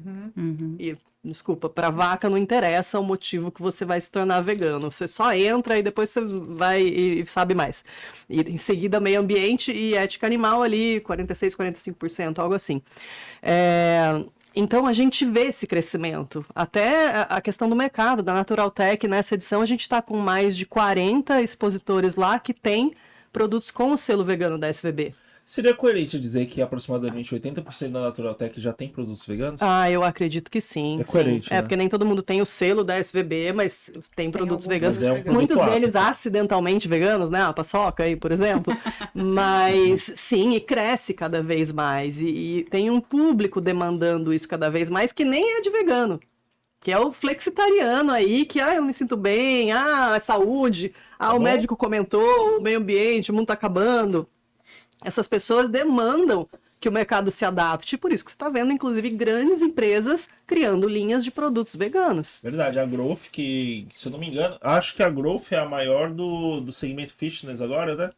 E Desculpa, para vaca não interessa o motivo que você vai se tornar vegano. Você só entra e depois você vai e sabe mais. E em seguida, meio ambiente e ética animal ali, 46, 45%, algo assim. Então, a gente vê esse crescimento. Até a questão do mercado, da Naturaltech, nessa edição, a gente está com mais de 40 expositores lá que têm produtos com o selo vegano da SVB. Seria coerente dizer que aproximadamente 80% da Naturaltech já tem produtos veganos? Ah, eu acredito que sim. É coerente, sim. né? Porque nem todo mundo tem o selo da SVB, mas tem produtos veganos. Mas é um produto Muitos deles apto. acidentalmente veganos, né? A paçoca aí, por exemplo. Mas sim, e cresce cada vez mais. E tem um público demandando isso cada vez mais que nem é de vegano. Que é o flexitariano aí, que eu não me sinto bem, é saúde, o bom. médico comentou, o meio ambiente, o mundo tá acabando. Essas pessoas demandam que o mercado se adapte, por isso que você está vendo, inclusive, grandes empresas criando linhas de produtos veganos. Verdade, a Growth, que, se eu não me engano, acho que a Growth é a maior do segmento fitness agora, né?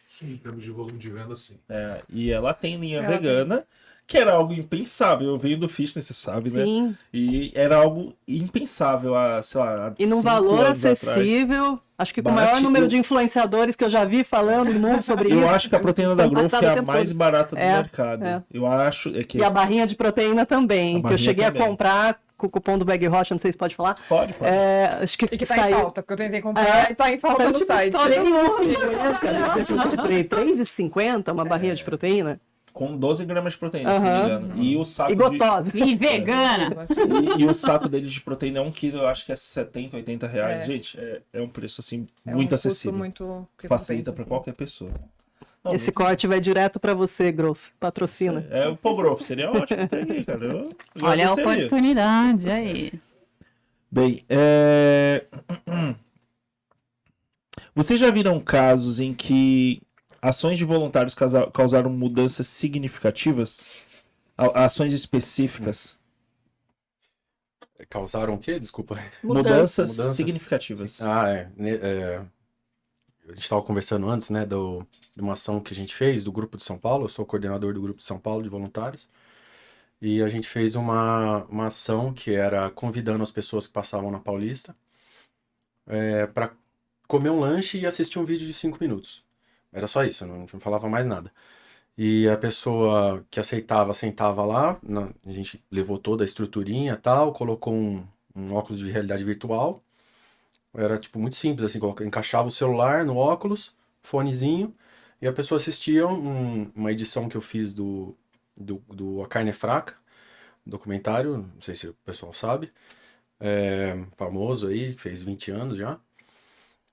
Sim, em termos de volume de venda, sim. E ela tem linha vegana, que era algo impensável. Eu venho do fitness, você sabe, né? Sim. E era algo impensável sei lá, há E num 5 valor anos acessível, atrás. acho que com o maior número de influenciadores que eu já vi falando no mundo sobre isso. Eu acho que a proteína da Foi Growth impactado é o a tempo mais todo. barata do mercado. é. Eu acho que... E a barrinha de proteína também, que eu barrinha cheguei também. a comprar com o cupom do Bag Rocha, não sei se pode falar. Pode. Acho que E que tá saiu... em falta, porque eu tentei comprar e tá em falta Saiu no tipo site. Eu comprei R$3,50 uma barrinha de proteína. Com 12 gramas de proteína, se não me engano. E o saco E gotosa. E vegana. E o saco deles de proteína é 1 quilo, eu acho que é 70, 80 reais. Gente, é um preço assim muito acessível. Muito que Facilita compensa, para assim. qualquer pessoa. Não, Esse muito- corte vai direto pra você, Growth. Patrocina. Pô, Growth, seria ótimo ter aqui, cara. Eu Olha a agradeceria. oportunidade aí. Bem, vocês já viram casos em que ações de voluntários causaram mudanças significativas? Ações específicas? Causaram o quê? Desculpa. Mudanças Mudanças. significativas. A gente estava conversando antes, né, de uma ação que a gente fez do Grupo de São Paulo. Eu sou coordenador do Grupo de São Paulo de voluntários. E a gente fez uma ação que era convidando as pessoas que passavam na Paulista para comer um lanche e assistir um vídeo de 5 minutos. Era só isso, não falava mais nada. E a pessoa que aceitava, sentava lá, a gente levou toda a estruturinha e tal, colocou um óculos de realidade virtual. Era tipo muito simples, assim, encaixava o celular no óculos, fonezinho, e a pessoa assistia uma edição que eu fiz do A Carne é Fraca, documentário, não sei se o pessoal sabe, famoso aí, fez 20 anos já.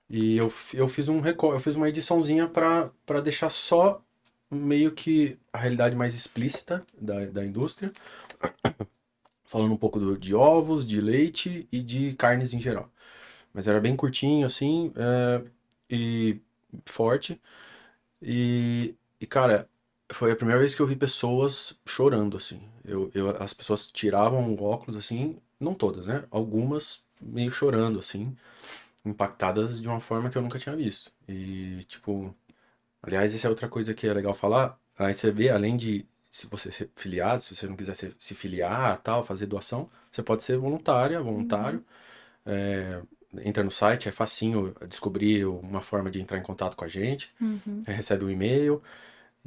E eu fiz eu fiz uma ediçãozinha para deixar só meio que a realidade mais explícita da indústria, falando um pouco de ovos, de leite e de carnes em geral. Mas era bem curtinho, assim, e forte. E, cara, foi a primeira vez que eu vi pessoas chorando, assim. As pessoas tiravam o óculos, assim, não todas, né? Algumas meio chorando, assim, impactadas de uma forma que eu nunca tinha visto. E, tipo, aliás, essa é outra coisa que é legal falar. A SVB, além de se você ser filiado, se você não quiser se filiar, tal, fazer doação, você pode ser voluntário. Entra no site, é facinho descobrir uma forma de entrar em contato com a gente. Recebe um e-mail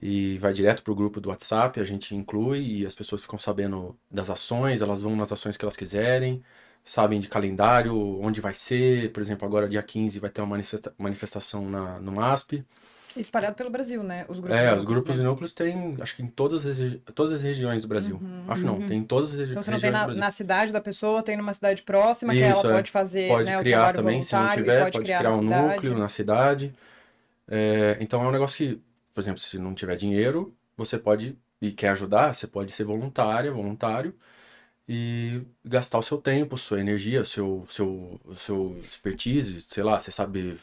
e vai direto pro grupo do WhatsApp, a gente inclui e as pessoas ficam sabendo das ações, elas vão nas ações que elas quiserem, sabem de calendário, onde vai ser. Por exemplo, agora dia 15 vai ter uma manifestação no MASP. Espalhado pelo Brasil, né? Os Os grupos e núcleos tem, acho que em todas as regiões do Brasil. Acho não, tem em todas as Então, regiões se não tem do Brasil. na cidade da pessoa, tem numa cidade próxima que Isso, ela pode fazer, Pode né, o criar trabalho também, se não voluntário, tiver, e pode criar na um cidade. núcleo na cidade. Então é um negócio que, por exemplo, se não tiver dinheiro, você pode, e quer ajudar, você pode ser voluntário, e gastar o seu tempo, sua energia, seu expertise, sei lá, você sabe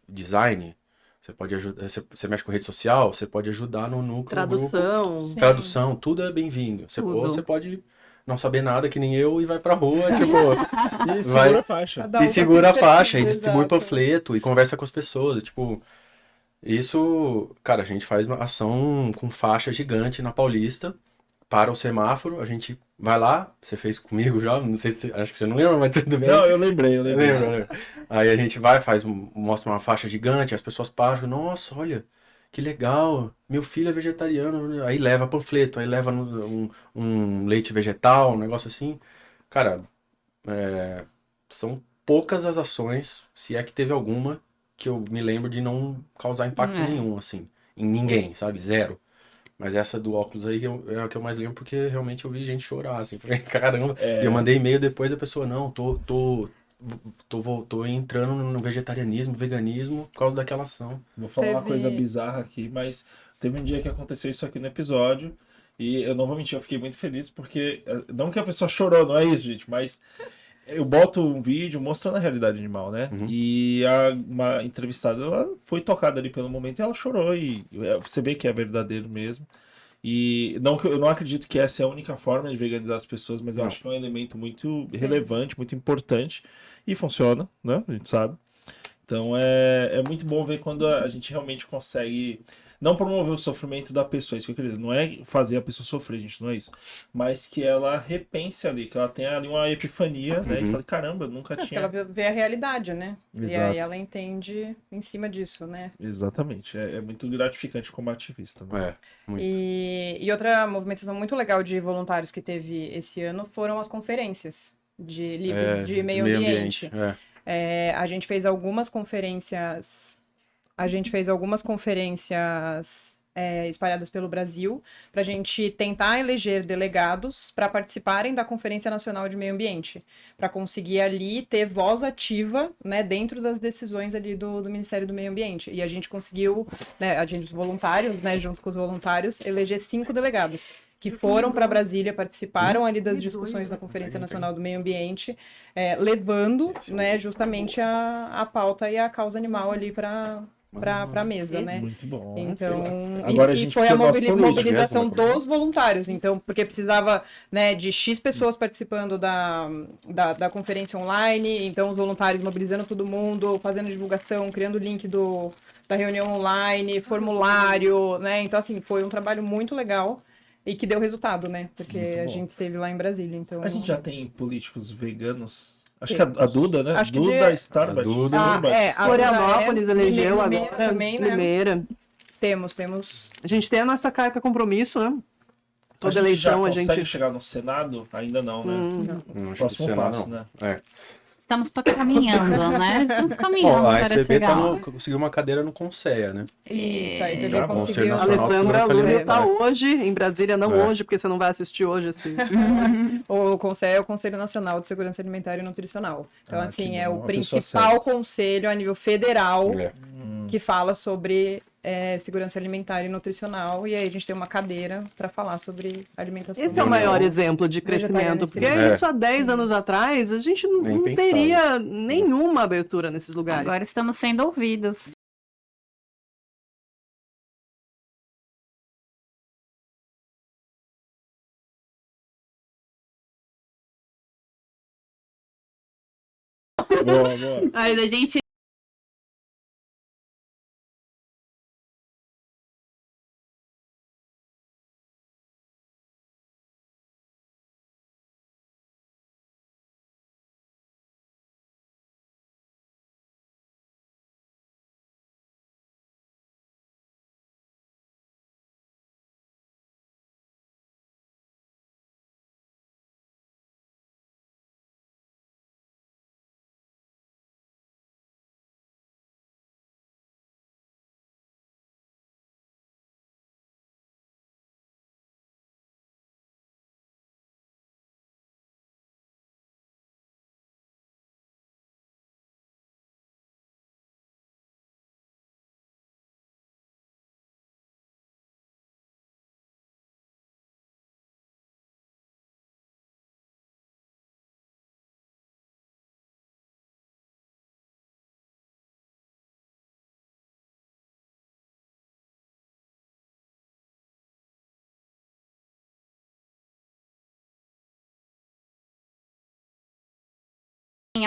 design, você pode ajudar, você mexe com rede social, você pode ajudar no núcleo, no grupo. Tradução. Tradução, tudo é bem-vindo. Tudo. Ou você pode não saber nada, que nem eu, e vai pra rua, tipo, E segura a faixa. Cada um e com segura a sua faixa, e expertise, distribui exato. panfleto, e conversa com as pessoas, tipo... Isso, cara, a gente faz uma ação com faixa gigante na Paulista, para o semáforo, a gente vai lá, você fez comigo já, não sei se, acho que você não lembra, mas tudo bem. Não, eu lembrei. Lembra? Aí a gente vai, mostra uma faixa gigante, as pessoas param, nossa, olha, que legal, meu filho é vegetariano, aí leva panfleto, aí leva um leite vegetal, um negócio assim. Cara, são poucas as ações, se é que teve alguma, que eu me lembro de não causar impacto nenhum, assim, em ninguém, sabe? Zero. Mas essa do óculos aí é a que eu mais lembro, porque realmente eu vi gente chorar, assim, falei, caramba. E eu mandei e-mail depois, a pessoa, não, tô entrando no vegetarianismo, veganismo, por causa daquela ação. Vou falar uma coisa bizarra aqui, mas teve um dia que aconteceu isso aqui no episódio, e eu não vou mentir, eu fiquei muito feliz, porque, não que a pessoa chorou, não é isso, gente, mas eu boto um vídeo mostrando a realidade animal, né? E uma entrevistada, ela foi tocada ali pelo momento e ela chorou, e você vê que é verdadeiro mesmo. E não, eu não acredito que essa é a única forma de veganizar as pessoas, mas eu acho que é um elemento muito relevante, muito importante, e funciona, né? A gente sabe. Então é muito bom ver quando a gente realmente consegue não promover o sofrimento da pessoa, isso que eu queria dizer, não é fazer a pessoa sofrer, gente, não é isso, mas que ela repense ali, que ela tenha ali uma epifania, né, e fale, caramba, eu nunca Porque tinha... ela vê a realidade, né? E Exato. aí ela entende em cima disso, né? Exatamente, é muito gratificante como ativista, né? Muito. E outra movimentação muito legal de voluntários que teve esse ano foram as conferências de meio ambiente. A gente fez algumas conferências. Espalhadas pelo Brasil, para a gente tentar eleger delegados para participarem da Conferência Nacional de Meio Ambiente, para conseguir ali ter voz ativa, né, dentro das decisões ali do Ministério do Meio Ambiente. E a gente conseguiu, né, os voluntários, né, junto com os voluntários, eleger 5 delegados que foram para Brasília, participaram ali das discussões da Conferência Nacional do Meio Ambiente, levando, né, justamente a pauta e a causa animal ali para a mesa, né? Muito bom. Então, Agora a e gente foi a precisa das mobilização políticas, dos voluntários, então, porque precisava, né, de X pessoas participando da conferência online, então os voluntários mobilizando todo mundo, fazendo divulgação, criando o link da reunião online, formulário, né? Então, assim, foi um trabalho muito legal e que deu resultado, né? Porque a gente esteve lá em Brasília, então... A gente já tem políticos veganos? Acho que a Duda, né? Acho que Duda Starbucks. A Duda. a Florianópolis elegeu Limeira agora. também, né? Limeira. Temos. A gente tem a nossa carta compromisso, né? A Toda gente já eleição a consegue gente... chegar no Senado? Ainda não, né? Não, acho que Próximo esse ano passo, não. né? Estamos caminhando, né? Estamos caminhando Bom, a para SBB chegar. conseguiu uma cadeira no Conceia, né? Isso, a SBB Já, conseguiu. Conselho Nacional de Alessandra Segurança Lúlia tá Alimentar. hoje em Brasília, não hoje, porque você não vai assistir hoje esse... O Conselho é o Conselho Nacional de Segurança Alimentar e Nutricional. Então, Ah, assim, que é bom, o uma pessoa principal certa. conselho a nível federal É. que fala sobre segurança alimentar e nutricional. E aí a gente tem uma cadeira para falar sobre alimentação. Esse é o maior exemplo de crescimento, porque Vegetariano isso há 10 anos atrás a gente Nem não pensava. teria nenhuma abertura nesses lugares. Agora estamos sendo ouvidos. Boa. Mas a gente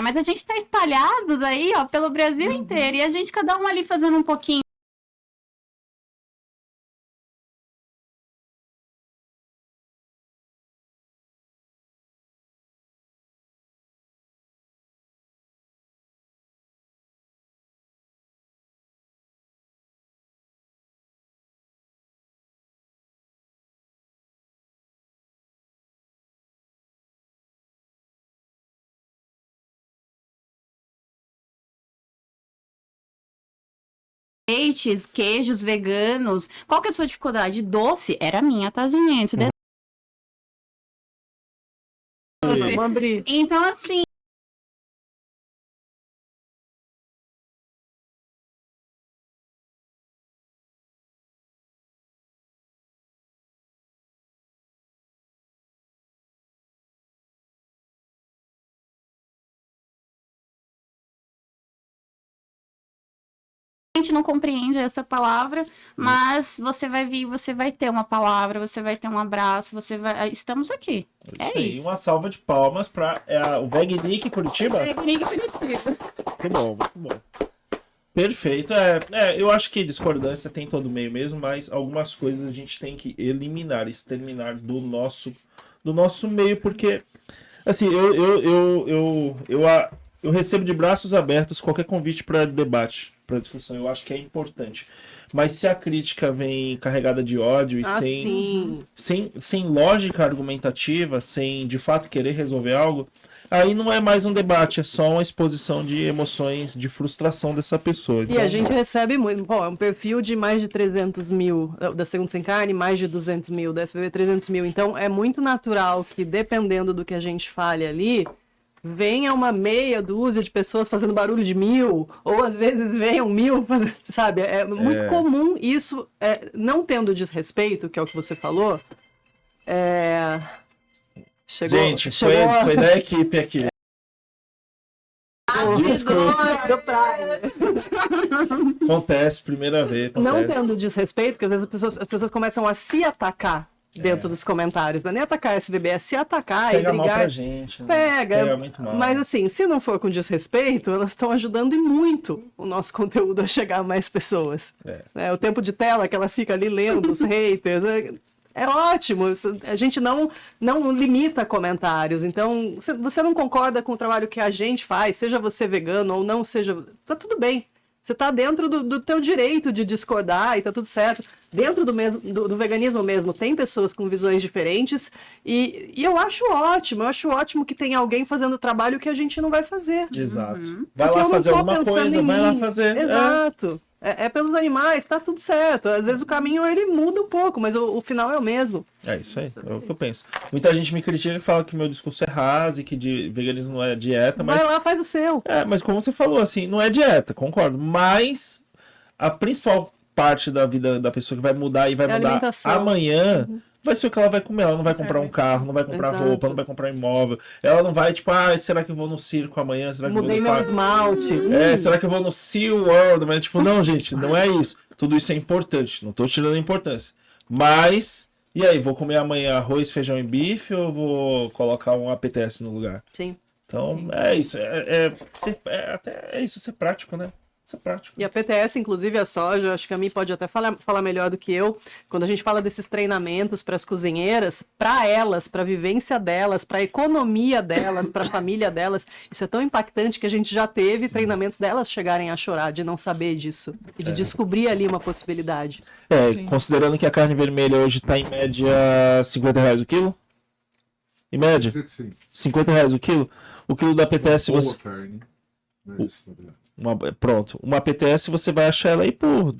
mas a gente tá espalhados aí, ó, pelo Brasil inteiro. E a gente, cada um ali fazendo um pouquinho. leites, queijos veganos. Qual que é a sua dificuldade? Doce era minha, tá, gente? Vamos abrir. Então, assim, a gente não compreende essa palavra, mas você vai vir, você vai ter uma palavra, você vai ter um abraço, você vai. Estamos aqui. É aí. isso. Uma salva de palmas para o Vegnic Curitiba. Muito bom, muito bom. Perfeito. Eu acho que discordância tem todo meio mesmo, mas algumas coisas a gente tem que eliminar, exterminar do nosso meio, porque assim, eu recebo de braços abertos qualquer convite para debate, para discussão. Eu acho que é importante. Mas se a crítica vem carregada de ódio e sem lógica argumentativa, sem de fato querer resolver algo, aí não é mais um debate, é só uma exposição de emoções, de frustração dessa pessoa. E a gente recebe muito. Bom, é um perfil de mais de 300 mil da Segundo Sem Carne, mais de 200 mil da SVB, 300 mil. Então é muito natural que, dependendo do que a gente fale ali, venha uma meia dúzia de pessoas fazendo barulho de 1000, ou às vezes venham 1000, sabe? É muito comum isso, não tendo desrespeito, que é o que você falou. Gente, foi da equipe aqui. Desculpa. Acontece, primeira vez. Acontece. Não tendo desrespeito, porque às vezes as pessoas começam a se atacar dentro dos comentários. Não é nem atacar a SVB, é se atacar pega e brigar. Mal pra gente, né? Pega muito mal. Mas assim, se não for com desrespeito, elas estão ajudando e muito o nosso conteúdo a chegar a mais pessoas. O tempo de tela que ela fica ali lendo os haters, é ótimo. A gente não limita comentários. Então, você não concorda com o trabalho que a gente faz, seja você vegano ou não seja, tá tudo bem. Você tá dentro do teu direito de discordar e tá tudo certo. Dentro do veganismo mesmo, tem pessoas com visões diferentes e eu acho ótimo que tem alguém fazendo o trabalho que a gente não vai fazer. Exato. Vai lá fazer alguma coisa, vai lá fazer. Exato. É pelos animais, tá tudo certo. Às vezes o caminho ele muda um pouco, mas o final é o mesmo. É isso aí, é o que eu penso. Muita gente me critica e fala que meu discurso é raso e que veganismo não é dieta, mas... Vai lá, faz o seu. Mas como você falou, assim, não é dieta, concordo. Mas a principal parte da vida da pessoa que vai mudar e vai mudar amanhã... Vai ser o que ela vai comer. Ela não vai comprar um carro, não vai comprar roupa, não vai comprar imóvel. Ela não vai, tipo, será que eu vou no circo amanhã? Será que mudei meu esmalte. Será que eu vou no Sea World? Mas, tipo, não, gente, não é isso. Tudo isso é importante. Não tô tirando a importância. Mas, e aí, vou comer amanhã arroz, feijão e bife ou vou colocar um APTS no lugar? Sim. Então, é isso. É isso, ser prático, né? Isso é prático. E a PTS, inclusive a soja, acho que a mim pode até falar melhor do que eu, quando a gente fala desses treinamentos para as cozinheiras, para elas, para a vivência delas, para a economia delas, para a família delas, isso é tão impactante que a gente já teve treinamentos delas chegarem a chorar, de não saber disso, e de descobrir ali uma possibilidade. Considerando que a carne vermelha hoje está em média R$50 o quilo? Em média? Sim. R$50 o quilo? O quilo da PTS... Boa carne. Uma PTS você vai achar ela aí por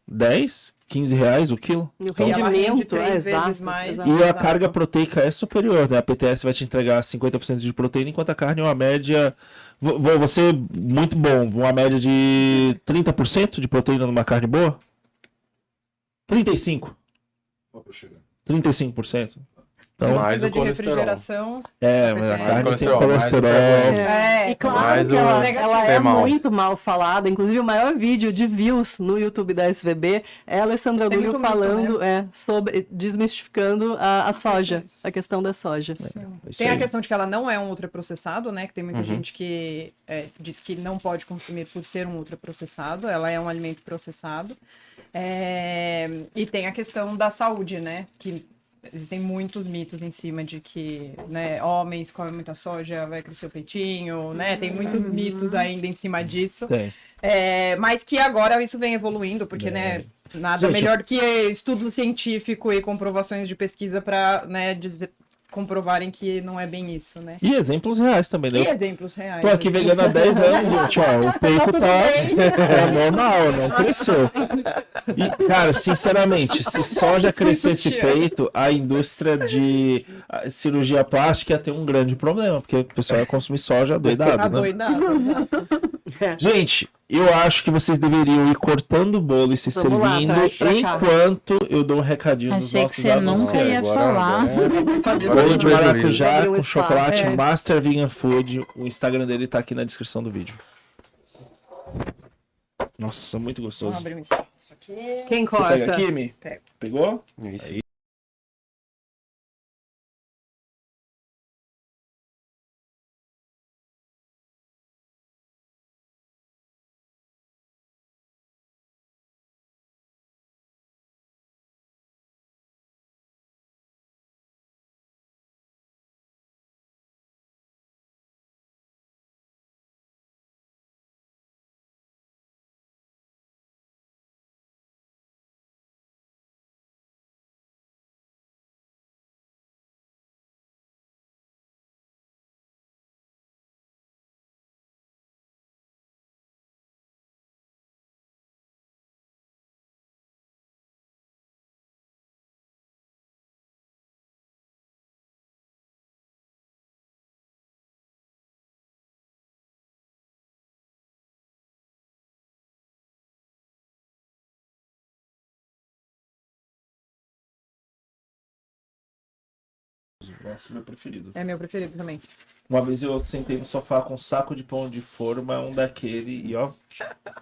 10, 15 reais o quilo. E o Então, rendimento três vezes mais. e a carga proteica é superior, né? A PTS vai te entregar 50% de proteína, enquanto a carne é uma média... Vou ser muito bom, uma média de 30% de proteína numa carne boa? 35%. 35%. Então, mais o de colesterol. refrigeração. mas a carne tem colesterol, colesterol. E claro mais que o ela é mal. muito mal falada. Inclusive, o maior vídeo de views no YouTube da SVB é a Alessandra Tem Lúlio muito mito, falando, sobre desmistificando a soja, a questão da soja. Isso Tem a aí. questão de que ela não é um ultraprocessado, né? Que tem muita gente que diz que não pode consumir por ser um ultraprocessado. Ela é um alimento processado. E tem a questão da saúde, né? Que existem muitos mitos em cima de que, né, homens comem muita soja, vai crescer o peitinho, né? Tem muitos mitos ainda em cima disso. Tem. Mas que agora isso vem evoluindo, porque, né, nada Gente, melhor do que estudo científico e comprovações de pesquisa para, né, comprovarem que não é bem isso, né? E exemplos reais também, E né? exemplos reais. Tô aqui vegano há 10 anos, gente, ó, o peito é normal, não cresceu. E, cara, sinceramente, se soja crescesse peito, a indústria de cirurgia plástica ia ter um grande problema, porque o pessoal ia consumir soja doidado, né? Adoidado. Gente, eu acho que vocês deveriam ir cortando o bolo e se Vamos lá, servindo traz pra cá. enquanto eu dou um recadinho nos Achei que nossos você nunca ia anunciantes. falar. Bolo de maracujá Abrir um com spa, chocolate é. Master Vegan Food. O Instagram dele tá aqui na descrição do vídeo. Nossa, muito gostoso. Vamos abrir um espaço aqui. Quem Você pega corta? aqui, Mi? Pego. Pegou? Isso. Nossa, meu preferido. É meu preferido também. Uma vez eu sentei no sofá com um saco de pão de forma, um daquele, e ó,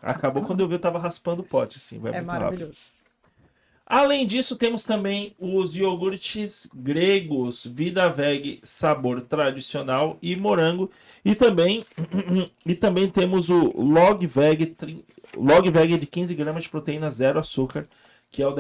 acabou quando eu vi, eu tava raspando o pote, assim, vai É muito rápido. maravilhoso. Além disso, temos também os iogurtes gregos, Vida Veg, sabor tradicional e morango. E também temos o Log Veg de 15 gramas de proteína, zero açúcar, que é o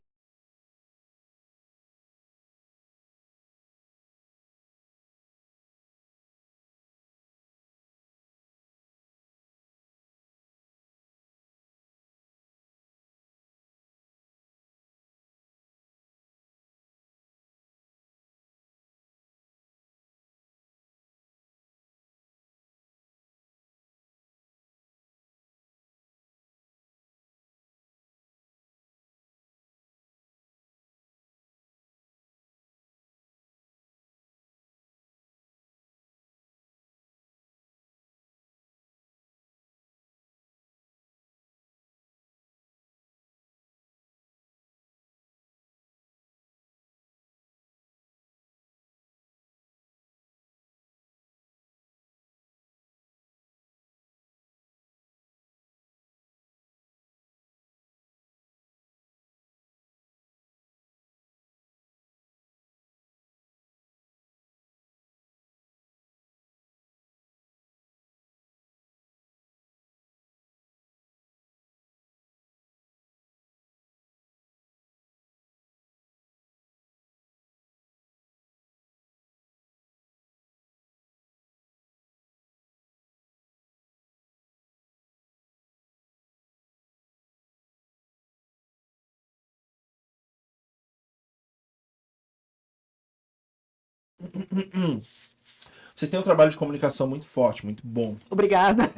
Vocês têm um trabalho de comunicação muito forte, muito bom. Obrigada.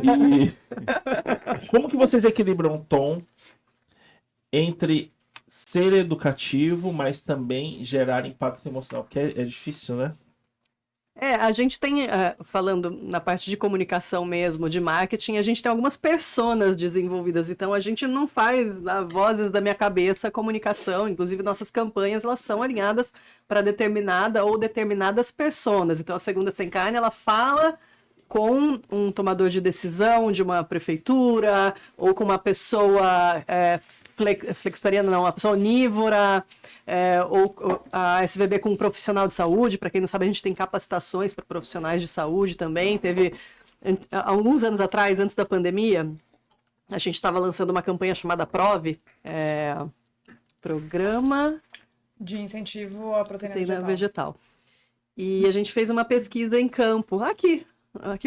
E como que vocês equilibram o tom entre ser educativo, mas também gerar impacto emocional? Porque é difícil, né? A gente tem, falando na parte de comunicação mesmo, de marketing, a gente tem algumas personas desenvolvidas, então a gente não faz vozes da minha cabeça comunicação, inclusive nossas campanhas, elas são alinhadas para determinada ou determinadas personas. Então a Segunda Sem Carne, ela fala com um tomador de decisão de uma prefeitura, ou com uma pessoa flexitariana, não, uma pessoa onívora, ou a SVB com um profissional de saúde. Para quem não sabe, a gente tem capacitações para profissionais de saúde também. Teve, alguns anos atrás, antes da pandemia, a gente estava lançando uma campanha chamada PROVE, Programa De incentivo à proteína vegetal. Vegetal. E a gente fez uma pesquisa em campo, aqui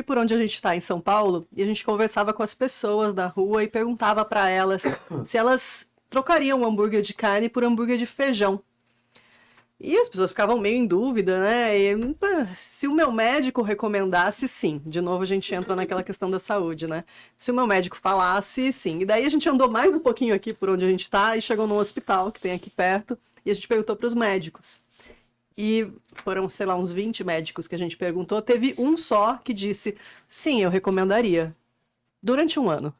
por onde a gente está, em São Paulo, e a gente conversava com as pessoas da rua e perguntava para elas se elas trocariam um hambúrguer de carne por hambúrguer de feijão. E as pessoas ficavam meio em dúvida, né? E, se o meu médico recomendasse, sim. De novo, a gente entra naquela questão da saúde, né? Se o meu médico falasse, sim. E daí a gente andou mais um pouquinho aqui por onde a gente tá e chegou num hospital que tem aqui perto. E a gente perguntou para os médicos. E foram, sei lá, uns 20 médicos que a gente perguntou. Teve um só que disse, sim, eu recomendaria. Durante um ano.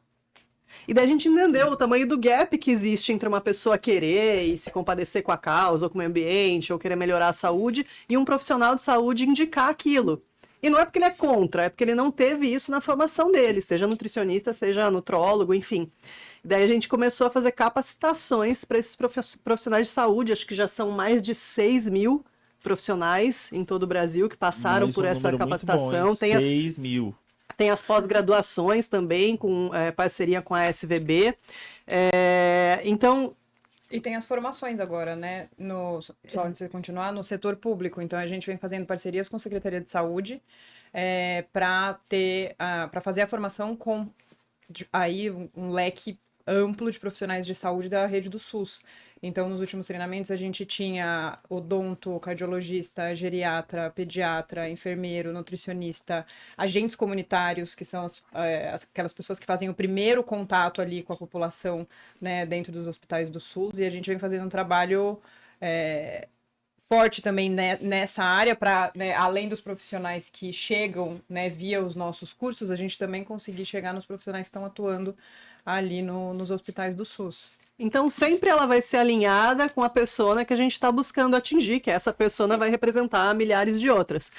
E daí a gente entendeu o tamanho do gap que existe entre uma pessoa querer e se compadecer com a causa, ou com o meio ambiente, ou querer melhorar a saúde, e um profissional de saúde indicar aquilo. E não é porque ele é contra, é porque ele não teve isso na formação dele, seja nutricionista, seja nutrólogo, enfim. Daí a gente começou a fazer capacitações para esses profissionais de saúde, acho que já são mais de 6 mil profissionais em todo o Brasil que passaram por essa capacitação. Muito bom, hein? 6 mil. Tem as pós-graduações também, com parceria com a SVB. Então... E tem as formações agora, né? Só antes de continuar, no setor público. Então, a gente vem fazendo parcerias com a Secretaria de Saúde para fazer a formação com aí um leque amplo de profissionais de saúde da rede do SUS. Então, nos últimos treinamentos, a gente tinha odonto, cardiologista, geriatra, pediatra, enfermeiro, nutricionista, agentes comunitários, que são aquelas pessoas que fazem o primeiro contato ali com a população, né, dentro dos hospitais do SUS. E a gente vem fazendo um trabalho forte também nessa área, para, né, além dos profissionais que chegam, né, via os nossos cursos, a gente também conseguir chegar nos profissionais que estão atuando ali nos hospitais do SUS. Então, sempre ela vai ser alinhada com a persona que a gente está buscando atingir, que essa persona vai representar milhares de outras.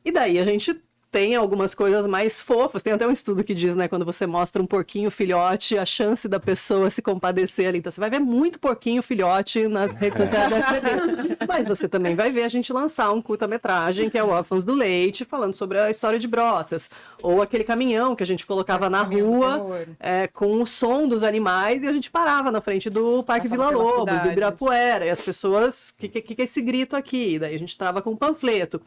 E daí a gente tem algumas coisas mais fofas. Tem até um estudo que diz, né, quando você mostra um porquinho filhote, a chance da pessoa se compadecer ali. Então, você vai ver muito porquinho filhote nas redes sociais da SBB. Mas você também vai ver a gente lançar um curta-metragem, que é o Órfãos do Leite, falando sobre a história de Brotas. Ou aquele caminhão que a gente colocava na rua, com o som dos animais, e a gente parava na frente do Parque Vila Lobos, do Ibirapuera. E as pessoas, o que é esse grito aqui? Daí a gente trava com um panfleto.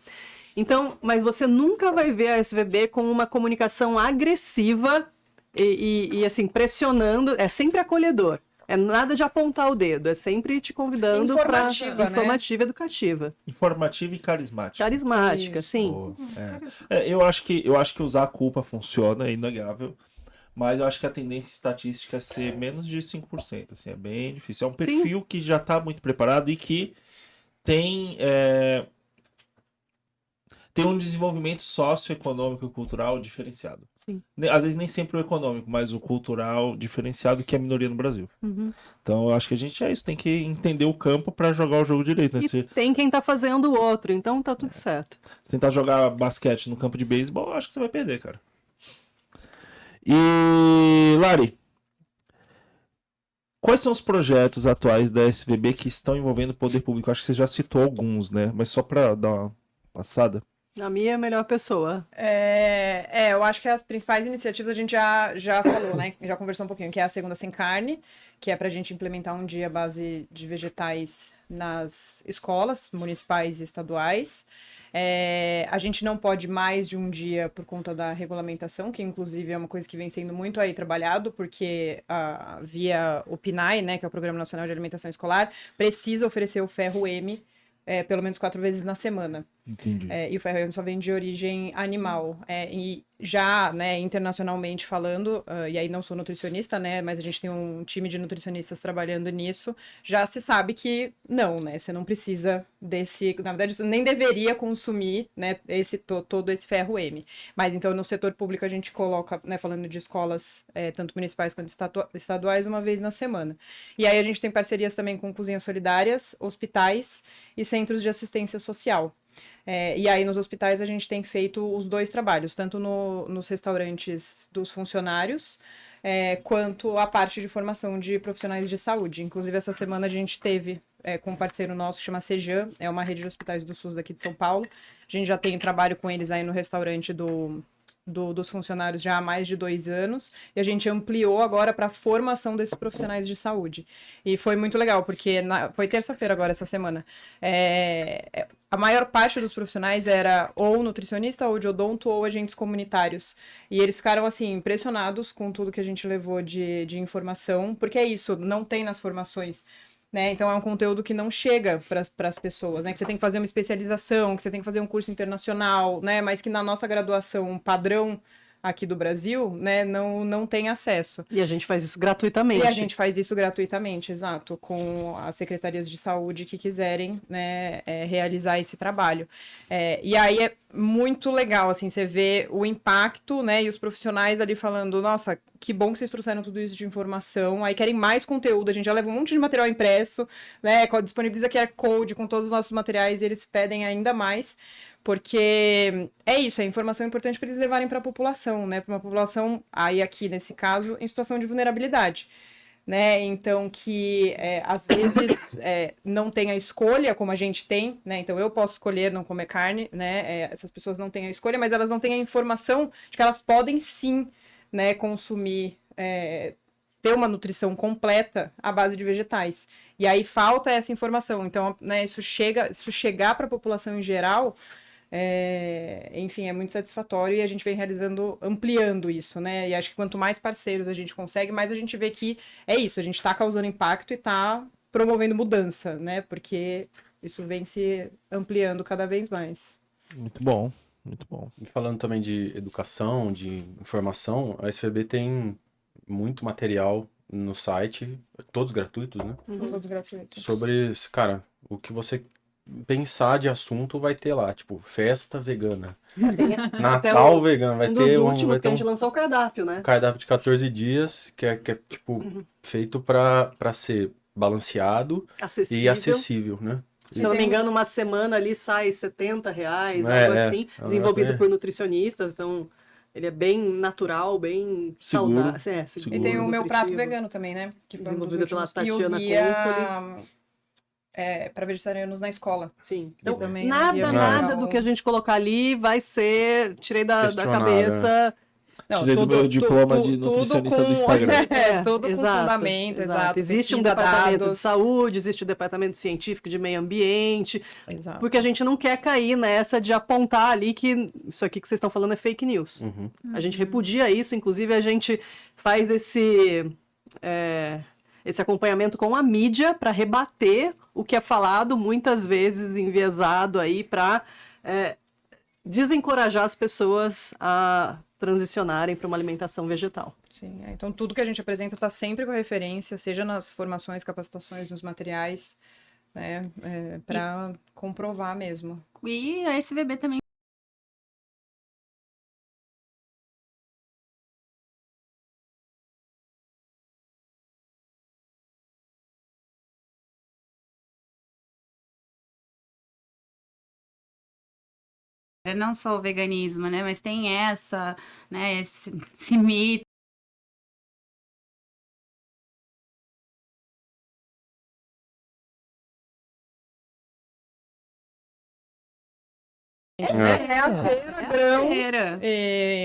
Então, mas você nunca vai ver a SVB com uma comunicação agressiva e assim, pressionando, é sempre acolhedor. É nada de apontar o dedo, é sempre te convidando para informativa, educativa. Informativa e carismática. Carismática, Isso. sim. Eu acho que usar a culpa funciona, é inegável. Mas eu acho que a tendência estatística é ser menos de 5%. Assim, é bem difícil. É um perfil que já está muito preparado e que tem um desenvolvimento socioeconômico e cultural diferenciado. Sim. Às vezes nem sempre o econômico, mas o cultural diferenciado, que é a minoria no Brasil. Uhum. Então eu acho que a gente tem que entender o campo para jogar o jogo direito. Né? E tem quem tá fazendo o outro, então tá tudo certo. Se tentar jogar basquete no campo de beisebol, eu acho que você vai perder, cara. E, Lari, quais são os projetos atuais da SVB que estão envolvendo o poder público? Acho que você já citou alguns, né? Mas só para dar uma passada. A minha é a melhor pessoa. Eu acho que as principais iniciativas a gente já falou, né? Já conversou um pouquinho, que é a Segunda Sem Carne, que é pra gente implementar um dia à base de vegetais nas escolas municipais e estaduais. A gente não pode mais de um dia por conta da regulamentação, que inclusive é uma coisa que vem sendo muito aí trabalhado, porque via o PNAE, né, que é o Programa Nacional de Alimentação Escolar, precisa oferecer o ferro M pelo menos 4 vezes na semana. Entendi. E o ferro M só vem de origem animal. E já, né, internacionalmente falando, e aí não sou nutricionista, né, mas a gente tem um time de nutricionistas trabalhando nisso, já se sabe que não, né, você não precisa desse, na verdade, você nem deveria consumir, né, todo esse ferro M. Mas então no setor público a gente coloca, né, falando de escolas, tanto municipais quanto estaduais, uma vez na semana. E aí a gente tem parcerias também com cozinhas solidárias, hospitais e centros de assistência social. E aí nos hospitais a gente tem feito os dois trabalhos, tanto nos restaurantes dos funcionários, quanto a parte de formação de profissionais de saúde. Inclusive essa semana a gente teve com um parceiro nosso que chama Sejam, é uma rede de hospitais do SUS daqui de São Paulo. A gente já tem trabalho com eles aí no restaurante dos funcionários já há mais de 2 anos, e a gente ampliou agora para a formação desses profissionais de saúde. E foi muito legal, porque foi terça-feira agora, essa semana. A maior parte dos profissionais era ou nutricionista, ou de odonto, ou agentes comunitários. E eles ficaram, assim, impressionados com tudo que a gente levou de informação, porque é isso, não tem nas formações né? Então é um conteúdo que não chega para as pessoas, né? Que você tem que fazer uma especialização, que você tem que fazer um curso internacional, né? Mas que na nossa graduação padrão aqui do Brasil, né, não tem acesso. E a gente faz isso gratuitamente. E a gente faz isso gratuitamente, exato, com as secretarias de saúde que quiserem, né, realizar esse trabalho. E aí é muito legal, assim, você vê o impacto, né, e os profissionais ali falando, nossa, que bom que vocês trouxeram tudo isso de informação, aí querem mais conteúdo, a gente já leva um monte de material impresso, né, disponibiliza QR Code com todos os nossos materiais e eles pedem ainda mais, porque é isso, é informação importante para eles levarem para a população, né? Para uma população, aí aqui nesse caso, em situação de vulnerabilidade, né? Então, que às vezes não tem a escolha como a gente tem, né? Então, eu posso escolher não comer carne, né? Essas pessoas não têm a escolha, mas elas não têm a informação de que elas podem sim, né, consumir, ter uma nutrição completa à base de vegetais. E aí falta essa informação. Então, né, isso chegar para a população em geral. Enfim, é muito satisfatório e a gente vem ampliando isso, né? E acho que quanto mais parceiros a gente consegue, mais a gente vê que é isso, a gente está causando impacto e está promovendo mudança, né? Porque isso vem se ampliando cada vez mais. Muito bom, muito bom. E falando também de educação, de informação, a SVB tem muito material no site, todos gratuitos, né? São todos gratuitos. Sobre, cara, o que você pensar de assunto vai ter lá, tipo, festa vegana, Natal vegano, vai um ter dos um, últimos vai que ter a gente lançou o cardápio, né? cardápio de 14 dias, que é tipo, feito pra ser balanceado Acessível. e acessível, né? Se eu não me engano, uma semana ali sai R$70, algo assim, desenvolvido por nutricionistas, então ele é bem natural, bem Seguro. saudável. Seguro, E tem o meu prato nutritivo. vegano também, né? Que foi um dos Desenvolvido pela últimos que eu Tatiana via para vegetarianos na escola. Sim. Então, Então, também nada do que a gente colocar ali vai ser... Tirei da Questionado, cabeça... Não, Tirei do meu diploma de nutricionista do Instagram. Tudo com fundamento, exato. Existe um pesquisa, departamento dados. de saúde, existe o departamento científico de meio ambiente, Exato. porque a gente não quer cair nessa de apontar ali que isso aqui que vocês estão falando é fake news. Uhum. A gente repudia isso, inclusive a gente faz esse acompanhamento com a mídia para rebater o que é falado, muitas vezes enviesado aí para desencorajar as pessoas a transicionarem para uma alimentação vegetal. Sim, então tudo que a gente apresenta está sempre com referência, seja nas formações, capacitações, nos materiais, né, para comprovar mesmo. E a SVB também não só o veganismo, né, mas tem né, esse mito. A feira, grão. Feira.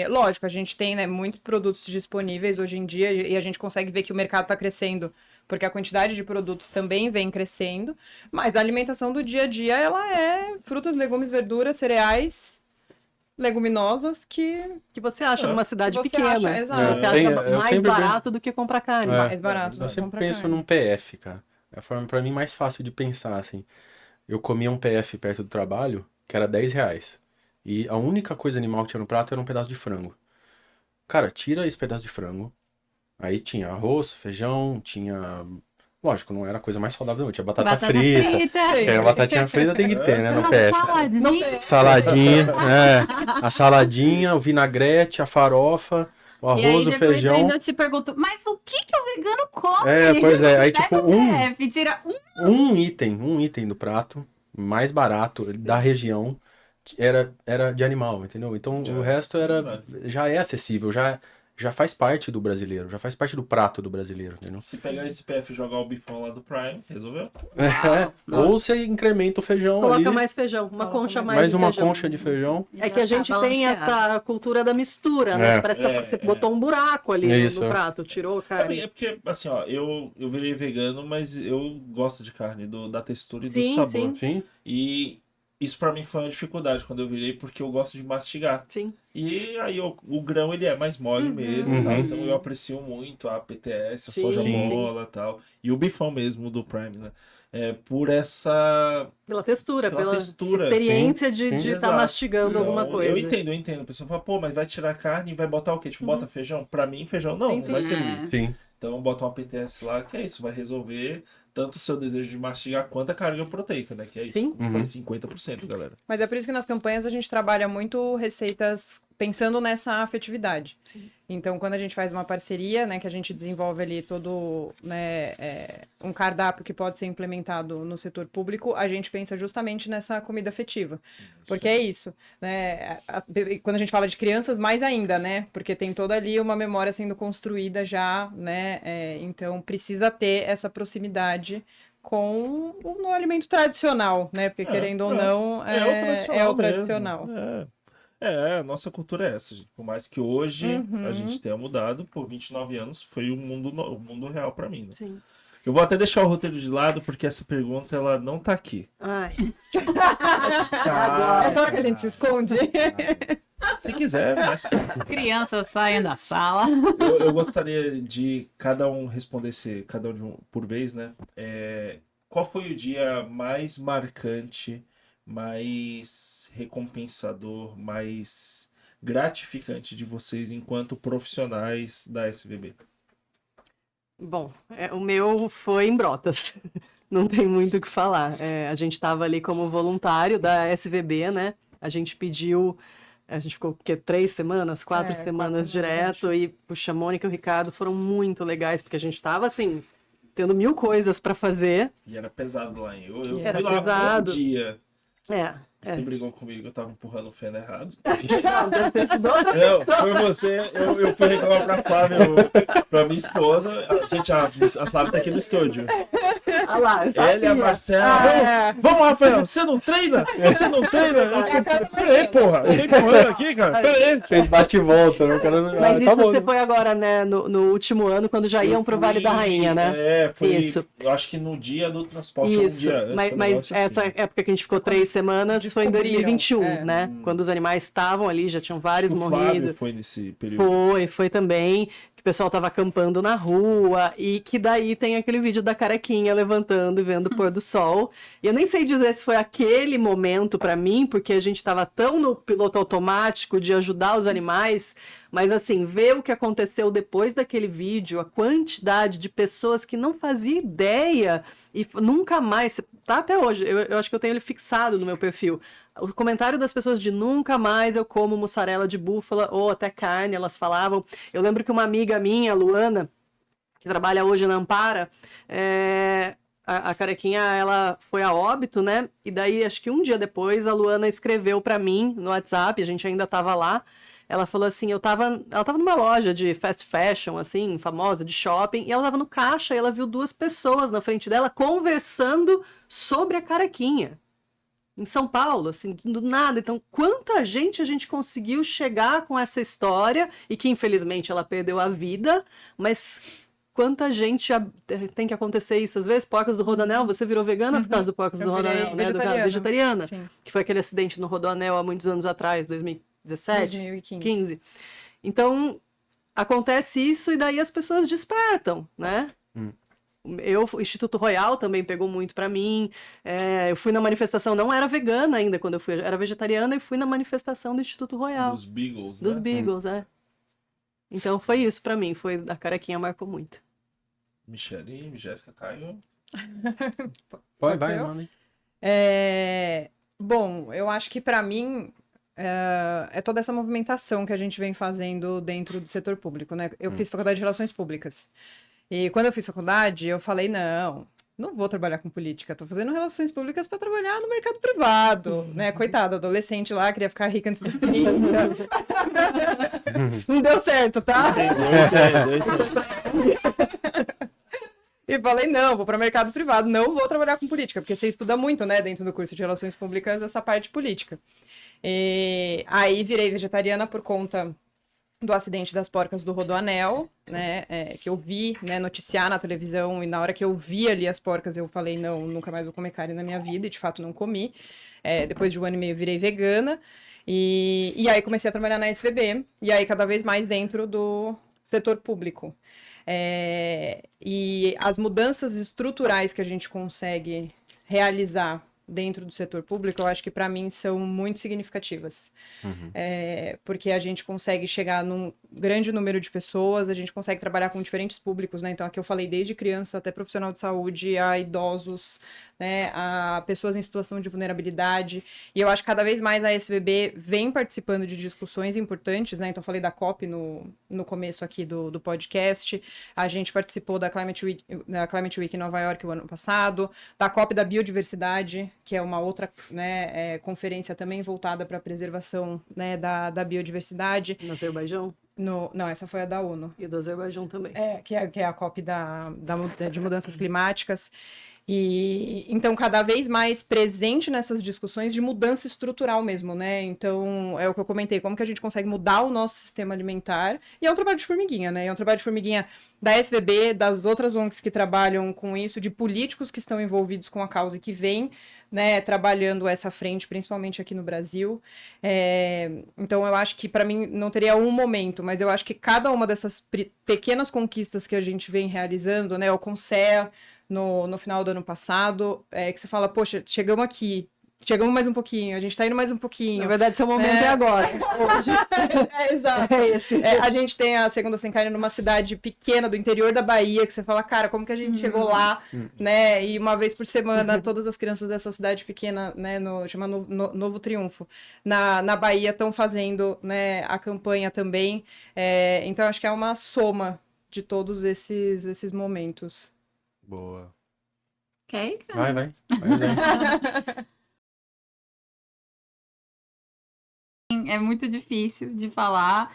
Lógico, a gente tem, né, muitos produtos disponíveis hoje em dia e a gente consegue ver que o mercado está crescendo, porque a quantidade de produtos também vem crescendo, mas a alimentação do dia a dia, ela é frutas, legumes, verduras, cereais, leguminosas que você acha numa cidade você pequena. acha, exato. Você acha Eu mais sempre barato do que comprar carne. mais barato. Eu sempre penso num PF, cara. É a forma, pra mim, mais fácil de pensar, assim. Eu comia um PF perto do trabalho, que era R$10. E a única coisa animal que tinha no prato era um pedaço de frango. Cara, tira esse pedaço de frango. Aí tinha arroz, feijão, tinha... Lógico, não era a coisa mais saudável, não. Tinha batata frita. A batatinha frita tem que ter, né, no PF. Saladinha, a saladinha, o vinagrete, a farofa, o arroz, o feijão. Ainda eu te pergunto, mas o que o vegano come? Pois é, aí tipo Pega o PF, tira um item do prato, mais barato, da região, era de animal, entendeu? Então o resto já é acessível, já faz parte do brasileiro, já faz parte do prato do brasileiro, entendeu? Se pegar esse PF e jogar o bifão lá do Prime, resolveu? Ou você incrementa o feijão Coloca ali, mais feijão, uma concha mais mais de uma feijão. concha de feijão. É que a gente tem essa cultura da mistura, né? Parece que você botou um buraco ali no prato, tirou carne. É porque, assim, ó, eu virei vegano, mas eu gosto de carne, da textura e do sabor. Sim. E isso pra mim foi uma dificuldade quando eu virei, porque eu gosto de mastigar. Sim. E aí o grão ele é mais mole mesmo, Uhum. tal, então eu aprecio muito a PTS, a Sim. soja Sim. mola e tal, e o bifão mesmo do Prime, né? Por essa Pela textura, pela pela textura. experiência Sim, de sim. estar Exato. mastigando Então, alguma coisa. eu entendo. A pessoa fala, pô, mas vai tirar carne e vai botar o quê? Tipo, bota feijão? Pra mim, feijão não, Sim, não sim. vai servir. É. Sim. Então, bota uma PTS lá, que é isso, vai resolver tanto o seu desejo de mastigar quanto a carga proteica, né? Que é isso. Sim. Foi 50%, galera. Mas é por isso que nas campanhas a gente trabalha muito receitas pensando nessa afetividade. Então, quando a gente faz uma parceria, né, que a gente desenvolve ali todo, né, um cardápio que pode ser implementado no setor público, a gente pensa justamente nessa comida afetiva. Porque é isso, né? Quando a gente fala de crianças, mais ainda, né? Porque tem toda ali uma memória sendo construída já, né? Então, precisa ter essa proximidade com o alimento tradicional, né? Porque, querendo ou não, É o tradicional. o tradicional. Mesmo. A nossa cultura é essa, gente. Por mais que hoje a gente tenha mudado, por 29 anos foi o mundo real pra mim, né? Sim. Eu vou até deixar o roteiro de lado, porque essa pergunta, ela não tá aqui. Ai. Essa hora que a gente se esconde. Se quiser, né? Crianças saem da sala. Eu gostaria de cada um respondesse, cada um por vez, né? Qual foi o dia mais marcante, mais recompensador, mais gratificante de vocês enquanto profissionais da SVB? Bom, o meu foi em Brotas. Não tem muito o que falar. A gente estava ali como voluntário da SVB, né? A gente ficou o quê? 3 semanas, 4 semanas direto, e puxa, a Mônica e o Ricardo foram muito legais, porque a gente estava assim, tendo 1000 coisas para fazer. E era pesado lá, hein? Eu Era fui lá pesado. um dia. É. Você brigou comigo que eu tava empurrando o feno errado. Não, deve ter sido outra. Não, foi você. Eu fui reclamar pra Flávia, pra minha esposa. Gente, a Flávia tá aqui no estúdio. Ah lá, eu Ela e a sabia. Marcela. Vamos, Rafael, você não treina? Você não treina? Peraí, porra. Eu tô empurrando aqui, cara. Peraí. Fez bate e volta. Eu quero... Mas tá isso bom. você foi agora, né, no último ano, quando já iam pro Vale da Rainha, né? Foi. Isso. Eu acho que no dia do transporte, Isso, um dia antes. foi um mas negócio essa assim. época que a gente ficou 3 semanas foi em Descobriram, 2021, né? Quando os animais estavam ali, já tinham vários O Flávio morrido. foi nesse período. Foi também, que o pessoal tava acampando na rua, e que daí tem aquele vídeo da carequinha levantando e vendo o pôr do sol. E eu nem sei dizer se foi aquele momento pra mim, porque a gente tava tão no piloto automático de ajudar os animais, mas assim, ver o que aconteceu depois daquele vídeo, a quantidade de pessoas que não fazia ideia e nunca mais, tá até hoje, eu acho que eu tenho ele fixado no meu perfil. O comentário das pessoas de nunca mais eu como mussarela de búfala ou até carne, elas falavam. Eu lembro que uma amiga minha, a Luana, que trabalha hoje na Ampara, a carequinha, ela foi a óbito, né? E daí, acho que um dia depois, a Luana escreveu pra mim no WhatsApp, a gente ainda tava lá. Ela falou assim, ela tava numa loja de fast fashion, assim, famosa, de shopping, e ela tava no caixa e ela viu 2 pessoas na frente dela conversando sobre a carequinha. Em São Paulo, assim, do nada. Então, quanta gente a gente conseguiu chegar com essa história, e que infelizmente ela perdeu a vida, mas quanta gente tem que acontecer isso. Às vezes, Porcos do Rodoanel, você virou vegana por causa do Porcos do Rodoanel, né? Vegetariana. Sim. Que foi aquele acidente no Rodoanel há muitos anos atrás, 2017, 2015. Então, acontece isso e daí as pessoas despertam, né? O Instituto Royal também pegou muito pra mim. Eu fui na manifestação, não era vegana ainda quando eu fui, era vegetariana, e fui na manifestação do Instituto Royal. Dos Beagles, Dos né? Beagles, Então foi isso pra mim, a carequinha marcou muito. Michele, Jéssica, Caio. Vai, Eu? manda aí. Bom, eu acho que pra mim é toda essa movimentação que a gente vem fazendo dentro do setor público, né? Eu fiz faculdade de Relações Públicas. E quando eu fiz faculdade, eu falei, não vou trabalhar com política, tô fazendo relações públicas para trabalhar no mercado privado, né? Coitada, adolescente lá, queria ficar rica antes dos 30. Não deu certo, tá? Entendeu? E falei, não, vou para o mercado privado, não vou trabalhar com política, porque você estuda muito, né, dentro do curso de Relações Públicas, essa parte política. E aí virei vegetariana por conta do acidente das porcas do Rodoanel, né, que eu vi, né, noticiar na televisão, e na hora que eu vi ali as porcas, eu falei, não, nunca mais vou comer carne na minha vida, e de fato não comi. Depois de 1 ano e meio eu virei vegana, e aí comecei a trabalhar na SVB, e aí cada vez mais dentro do setor público. E as mudanças estruturais que a gente consegue realizar dentro do setor público, eu acho que para mim são muito significativas. Porque a gente consegue chegar num grande número de pessoas, a gente consegue trabalhar com diferentes públicos, né? Então aqui eu falei desde criança até profissional de saúde, a idosos, né? A pessoas em situação de vulnerabilidade. E eu acho que cada vez mais a SVB vem participando de discussões importantes, né? Então eu falei da COP no começo aqui do podcast, a gente participou da Climate Week em Nova York o ano passado, da COP da Biodiversidade, que é uma outra, né, conferência também voltada para a preservação, né, da biodiversidade. No Azerbaijão? Não, essa foi a da ONU. E do Azerbaijão também. Que é a COP de mudanças climáticas. E então, cada vez mais presente nessas discussões de mudança estrutural mesmo, né? Então, é o que eu comentei, como que a gente consegue mudar o nosso sistema alimentar. E é um trabalho de formiguinha, né? É um trabalho de formiguinha da SVB, das outras ONGs que trabalham com isso, de políticos que estão envolvidos com a causa e que vêm, né, trabalhando essa frente, principalmente aqui no Brasil. Então, eu acho que, para mim, não teria um momento, mas eu acho que cada uma dessas pequenas conquistas que a gente vem realizando, né, o CONSEA, no final do ano passado, que você fala, poxa, chegamos aqui, chegamos mais um pouquinho, a gente tá indo mais um pouquinho. Na verdade, seu momento é agora. Hoje. Exato. Esse. A gente tem a Segunda Sem Carne numa cidade pequena do interior da Bahia, que você fala, cara, como que a gente chegou lá, né? E uma vez por semana, todas as crianças dessa cidade pequena, né, chama Novo Triunfo, na Bahia estão fazendo, né, a campanha também. Então, acho que é uma soma de todos esses momentos. Boa. Ok? Vai. Vai. É muito difícil de falar.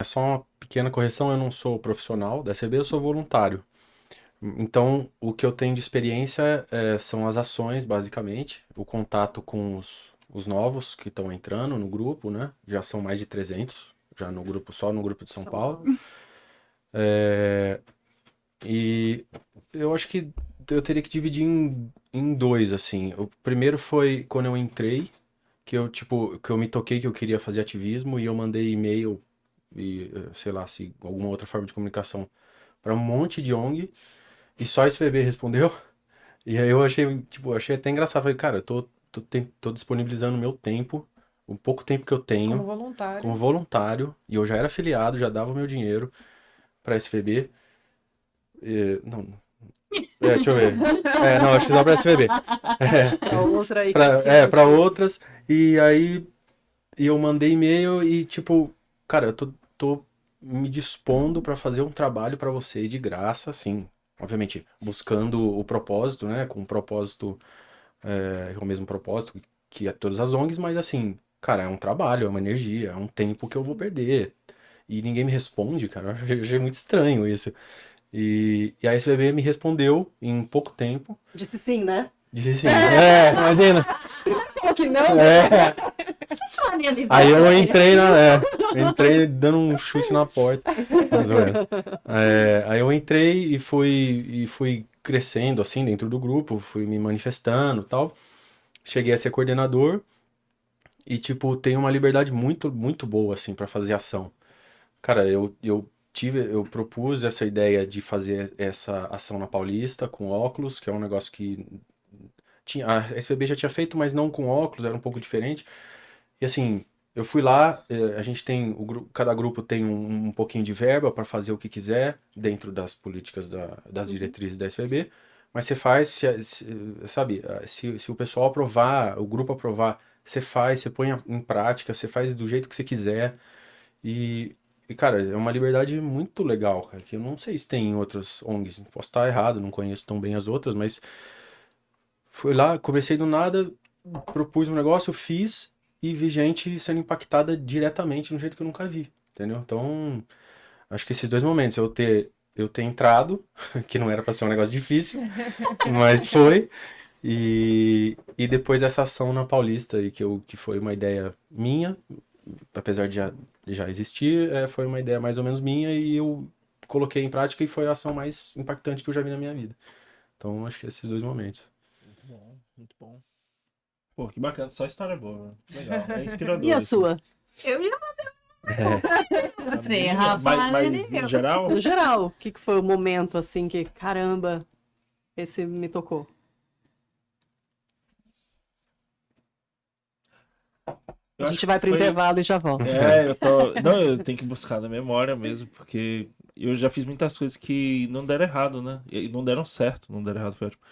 É só uma pequena correção, eu não sou profissional da SVB, eu sou voluntário. Então, o que eu tenho de experiência são as ações, basicamente, o contato com os novos que estão entrando no grupo, né? Já são mais de 300, já no grupo, só no grupo de São Paulo. E eu acho que eu teria que dividir em dois, assim. O primeiro foi quando eu entrei, que eu me toquei que eu queria fazer ativismo e eu mandei e-mail e, sei lá, se alguma outra forma de comunicação para um monte de ONG e só a SVB respondeu. E aí eu achei até engraçado. Falei, cara, eu tô disponibilizando meu tempo, o pouco tempo que eu tenho Como voluntário. e eu já era afiliado, já dava o meu dinheiro pra SVB. Não. Deixa eu ver. Não, acho que dá pra SVB. A outra aí. Pra outras. E aí eu mandei e-mail e cara, eu tô me dispondo pra fazer um trabalho pra vocês de graça, assim. Obviamente, buscando o propósito, né? Com um propósito, o mesmo propósito que é todas as ONGs, mas assim, cara, é um trabalho, é uma energia, é um tempo que eu vou perder. E ninguém me responde, cara. Eu achei muito estranho isso. E a SBB me respondeu em pouco tempo. Disse sim, né? Disse assim, imagina. Falou que não. É. Aí eu entrei dando um chute na porta. Mais ou menos. Aí eu entrei e fui crescendo assim dentro do grupo, fui me manifestando e tal. Cheguei a ser coordenador e tipo, tenho uma liberdade muito, muito boa assim para fazer ação. Cara, eu propus essa ideia de fazer essa ação na Paulista com óculos, que é um negócio que a SBB já tinha feito, mas não com óculos, era um pouco diferente. E assim, eu fui lá, a gente tem, cada grupo tem um pouquinho de verba para fazer o que quiser dentro das políticas das diretrizes da SBB, mas você faz, sabe, se o pessoal aprovar, o grupo aprovar, você faz, você põe em prática, você faz do jeito que você quiser. E, cara, é uma liberdade muito legal, cara, que eu não sei se tem em outras ONGs, posso estar errado, não conheço tão bem as outras, mas fui lá, comecei do nada, propus um negócio, fiz e vi gente sendo impactada diretamente de um jeito que eu nunca vi, entendeu? Então, acho que esses dois momentos, eu ter entrado, que não era para ser um negócio difícil, mas foi, e depois essa ação na Paulista, e que foi uma ideia minha, apesar de já existir, foi uma ideia mais ou menos minha, e eu coloquei em prática e foi a ação mais impactante que eu já vi na minha vida. Então, acho que esses dois momentos. Muito bom, muito bom. Pô, que bacana, só história boa. Legal, é inspirador. E a assim. sua? Eu ia A Sim, minha, Rafa, mas em geral, No geral, o que foi o momento assim que, caramba, esse me tocou? eu A acho gente que vai pro foi- intervalo e já volta. Não, eu tenho que buscar na memória mesmo, porque eu já fiz muitas coisas que não deram errado, né? E não deram certo, não deram errado, foi ótimo.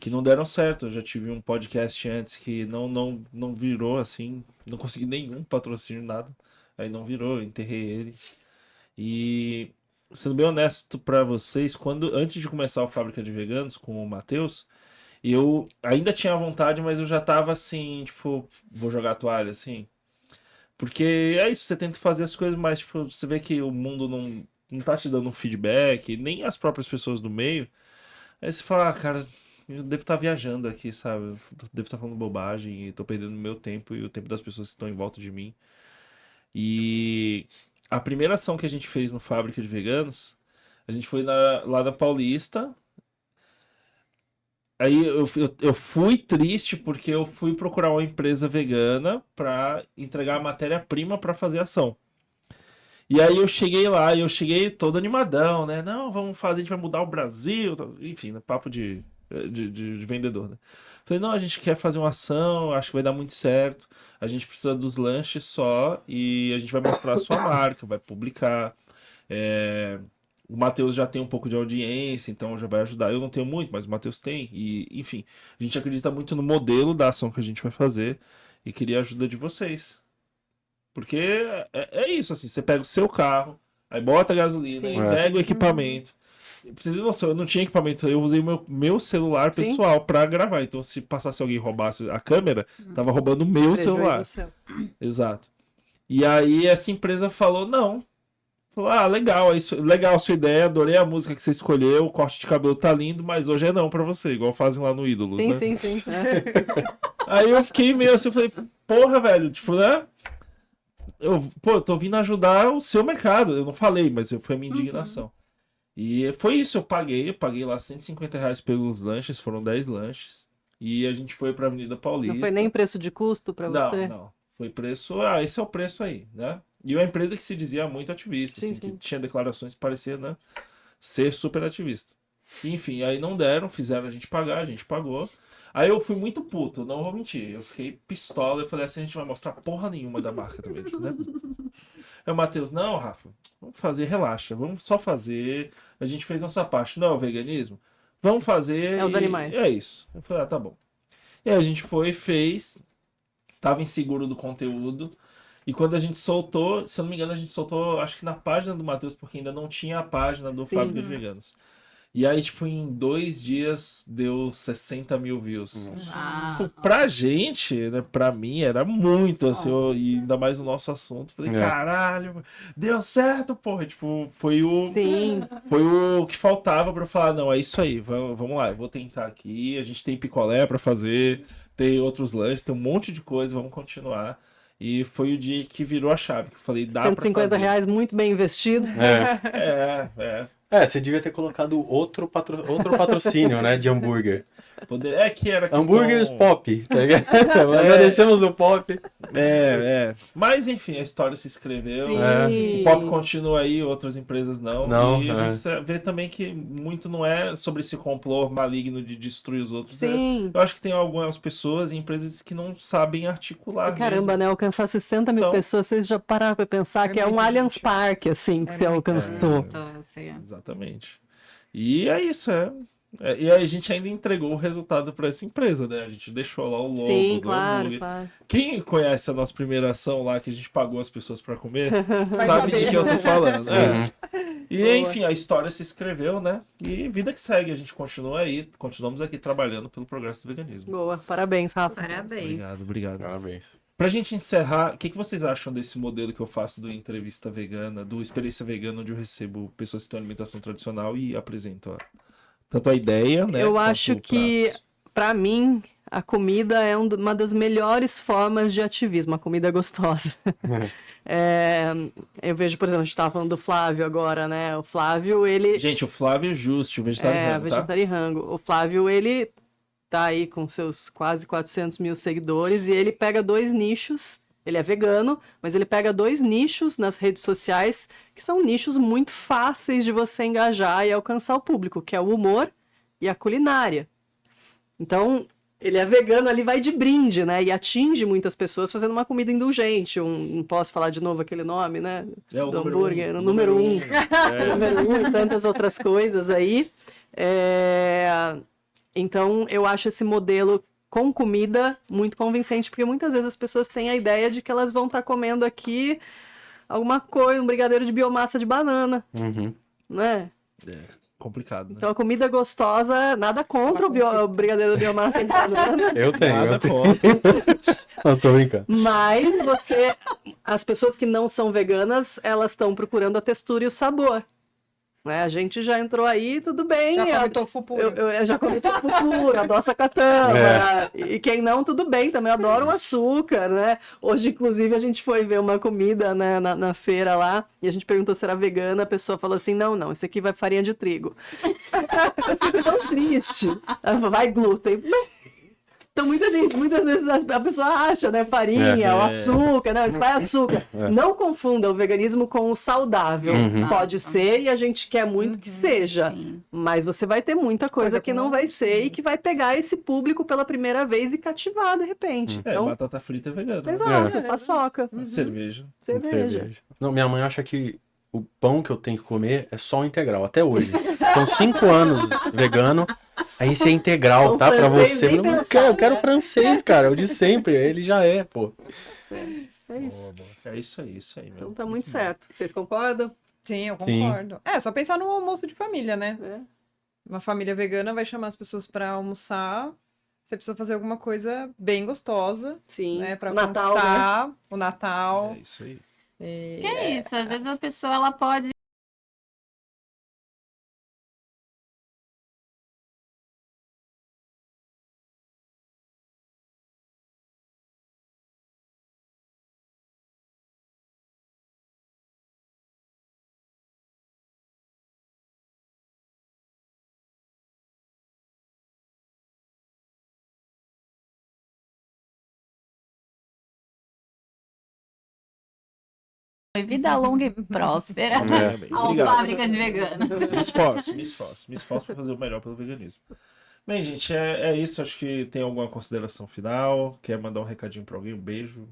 Que não deram certo. Eu já tive um podcast antes que não virou assim, não consegui nenhum patrocínio, nada. Aí não virou, eu enterrei ele. E sendo bem honesto pra vocês, antes de começar o Fábrica de Veganos com o Matheus, eu ainda tinha vontade, mas eu já tava assim, tipo, vou jogar a toalha, assim. Porque é isso, você tenta fazer as coisas, mas tipo, você vê que o mundo não tá te dando um feedback, nem as próprias pessoas do meio. Aí você fala, cara, eu devo estar viajando aqui, sabe? Eu devo estar falando bobagem e tô perdendo meu tempo e o tempo das pessoas que estão em volta de mim. E a primeira ação que a gente fez no Fábrica de Veganos, a gente foi lá na Paulista. Aí eu fui triste porque eu fui procurar uma empresa vegana para entregar a matéria-prima para fazer a ação. E aí eu cheguei lá e eu cheguei todo animadão, né? Não, vamos fazer, a gente vai mudar o Brasil. Enfim, né? Papo de vendedor, né? Falei, não, a gente quer fazer uma ação, acho que vai dar muito certo. A gente precisa dos lanches só e a gente vai mostrar a sua marca, vai publicar. É, o Matheus já tem um pouco de audiência, então já vai ajudar. Eu não tenho muito, mas o Matheus tem. E, enfim, a gente acredita muito no modelo da ação que a gente vai fazer e queria a ajuda de vocês. Porque é isso, assim, você pega o seu carro, aí bota a gasolina, Sim. aí pega o equipamento. Pra você ter noção, eu não tinha equipamento, eu usei o meu celular Sim. pessoal pra gravar. Então, se passasse alguém e roubasse a câmera, tava roubando o meu Prejuízo celular. seu. Exato. E aí essa empresa falou, não. Falou, legal, legal a sua ideia, adorei a música que você escolheu, o corte de cabelo tá lindo, mas hoje é não pra você, igual fazem lá no Ídolos, Sim, né? sim, sim. É. Aí eu fiquei meio assim, eu falei, porra, velho, tipo, né? Eu tô vindo ajudar o seu mercado. Eu não falei, mas foi a minha indignação. E foi isso, eu paguei lá R$ 150 pelos lanches, foram 10 lanches. E a gente foi pra Avenida Paulista. Não foi nem preço de custo pra você? Não. Foi preço, esse é o preço aí, né? E uma empresa que se dizia muito ativista, Sim, assim, sim. que tinha declarações que parecia, né, ser super ativista. Enfim, aí não deram, fizeram a gente pagar, a gente pagou. Aí eu fui muito puto, não vou mentir. Eu fiquei pistola, eu falei assim, a gente vai mostrar porra nenhuma da marca também, né? Aí o Matheus, não, Rafa, vamos fazer, relaxa, vamos só fazer. A gente fez nossa parte, não é o veganismo? Vamos fazer. É os e animais. É isso. Eu falei, tá bom. E aí a gente fez, tava inseguro do conteúdo. E quando a gente soltou, se eu não me engano, a gente soltou, acho que na página do Matheus, porque ainda não tinha a página do Sim. Fábrica de Veganos. E aí, tipo, em 2 dias deu 60 mil views. Ah, Tipo, pra gente, né, pra mim, era muito, assim, e ainda mais o nosso assunto. Falei, É. caralho, deu certo, porra. Tipo, foi Sim. o que faltava pra eu falar, não, é isso aí, vamos lá, eu vou tentar aqui. A gente tem picolé pra fazer, tem outros lanches, tem um monte de coisa, vamos continuar. E foi o dia que virou a chave, que eu falei, dá pra 150 fazer. reais muito bem investidos. É. Você devia ter colocado outro patrocínio, né, de hambúrguer. É que era questão... Hambúrgueres pop, tá ligado? Agradecemos o pop. Mas enfim, a história se escreveu. Sim. O pop continua aí, outras empresas não. Não, E a gente vê também que muito não é sobre esse complô maligno de destruir os outros. Sim. Eu acho que tem algumas pessoas e empresas que não sabem articular. E caramba, mesmo. né? Alcançar 60 mil Então, pessoas, vocês já pararam pra pensar que é um muito Allianz gente. Parque, assim, que você alcançou. Exatamente. E é isso, e aí a gente ainda entregou o resultado para essa empresa, né? A gente deixou lá o logo Sim, do claro, hambúrguer. claro. Quem conhece a nossa primeira ação lá, que a gente pagou as pessoas para comer, sabe de que eu tô falando. E Boa. enfim, a história se escreveu, né? E vida que segue, a gente continua aí, continuamos aqui trabalhando pelo progresso do veganismo. Boa, parabéns, Rafa. Parabéns. Obrigado. Parabéns. Pra gente encerrar, o que vocês acham desse modelo que eu faço do entrevista vegana, do experiência vegana, onde eu recebo pessoas que têm alimentação tradicional e apresento tanto a ideia, né? Eu quanto acho que, pratos. pra mim, a comida é uma das melhores formas de ativismo, a comida é gostosa. Eu vejo, por exemplo, a gente estava falando do Flávio agora, né? O Flávio, ele... Gente, o Flávio Justi, o vegetariano, tá? vegetariano. O Flávio, ele tá aí com seus quase 400 mil seguidores e ele pega 2 nichos. Ele é vegano, mas ele pega 2 nichos nas redes sociais que são nichos muito fáceis de você engajar e alcançar o público, que é o humor e a culinária. Então, ele é vegano, ali vai de brinde, né? E atinge muitas pessoas fazendo uma comida indulgente. Não posso falar de novo aquele nome, né? É o Do número hambúrguer, um, o número 1. É. Número 1 e tantas outras coisas aí. Então, eu acho esse modelo com comida muito convincente, porque muitas vezes as pessoas têm a ideia de que elas vão estar comendo aqui alguma coisa, um brigadeiro de biomassa de banana, né? Complicado, né? Então, a comida gostosa, nada contra o brigadeiro de biomassa de banana, Eu tenho. Nada contra. Não, tô brincando. mas as pessoas que não são veganas, elas estão procurando a textura e o sabor. Né? A gente já entrou aí, tudo bem. Já come tofu puro. Eu já comi tofu puro, adoro sacatama. E quem não, tudo bem, também adoro o açúcar, né? Hoje, inclusive, a gente foi ver uma comida, né, na feira lá, e a gente perguntou se era vegana, a pessoa falou assim, não, isso aqui vai farinha de trigo. Eu fico tão triste. Ela falou, vai glúten. Então, muitas vezes a pessoa acha, né, farinha, o açúcar, não, isso vai açúcar. Não confunda o veganismo com o saudável. Pode ser e a gente quer muito que seja, mas você vai ter muita coisa que não vai ser e que vai pegar esse público pela primeira vez e cativar de repente. Então, Batata frita é vegana. exato, paçoca, Cerveja. cerveja. Não, minha mãe acha que o pão que eu tenho que comer é só o integral, até hoje. São 5 anos vegano, aí esse é integral, Pão tá? Pra francês, você. nem Não, pensar, eu quero francês, cara, o de sempre. Ele já é, pô. É isso. É isso aí, meu. Então tá muito certo. Vocês concordam? Sim, eu Sim. concordo. Só pensar no almoço de família, né? É. Uma família vegana vai chamar as pessoas pra almoçar. Você precisa fazer alguma coisa bem gostosa, Sim. né? Pra O Natal, né? conquistar o Natal. É isso aí. Que é isso? Às vezes a pessoa ela pode vida longa e próspera. A Obrigado. fábrica de vegano. Me esforço para fazer o melhor pelo veganismo. Bem, gente, é isso. Acho que tem alguma consideração final. Quer mandar um recadinho para alguém? Um beijo.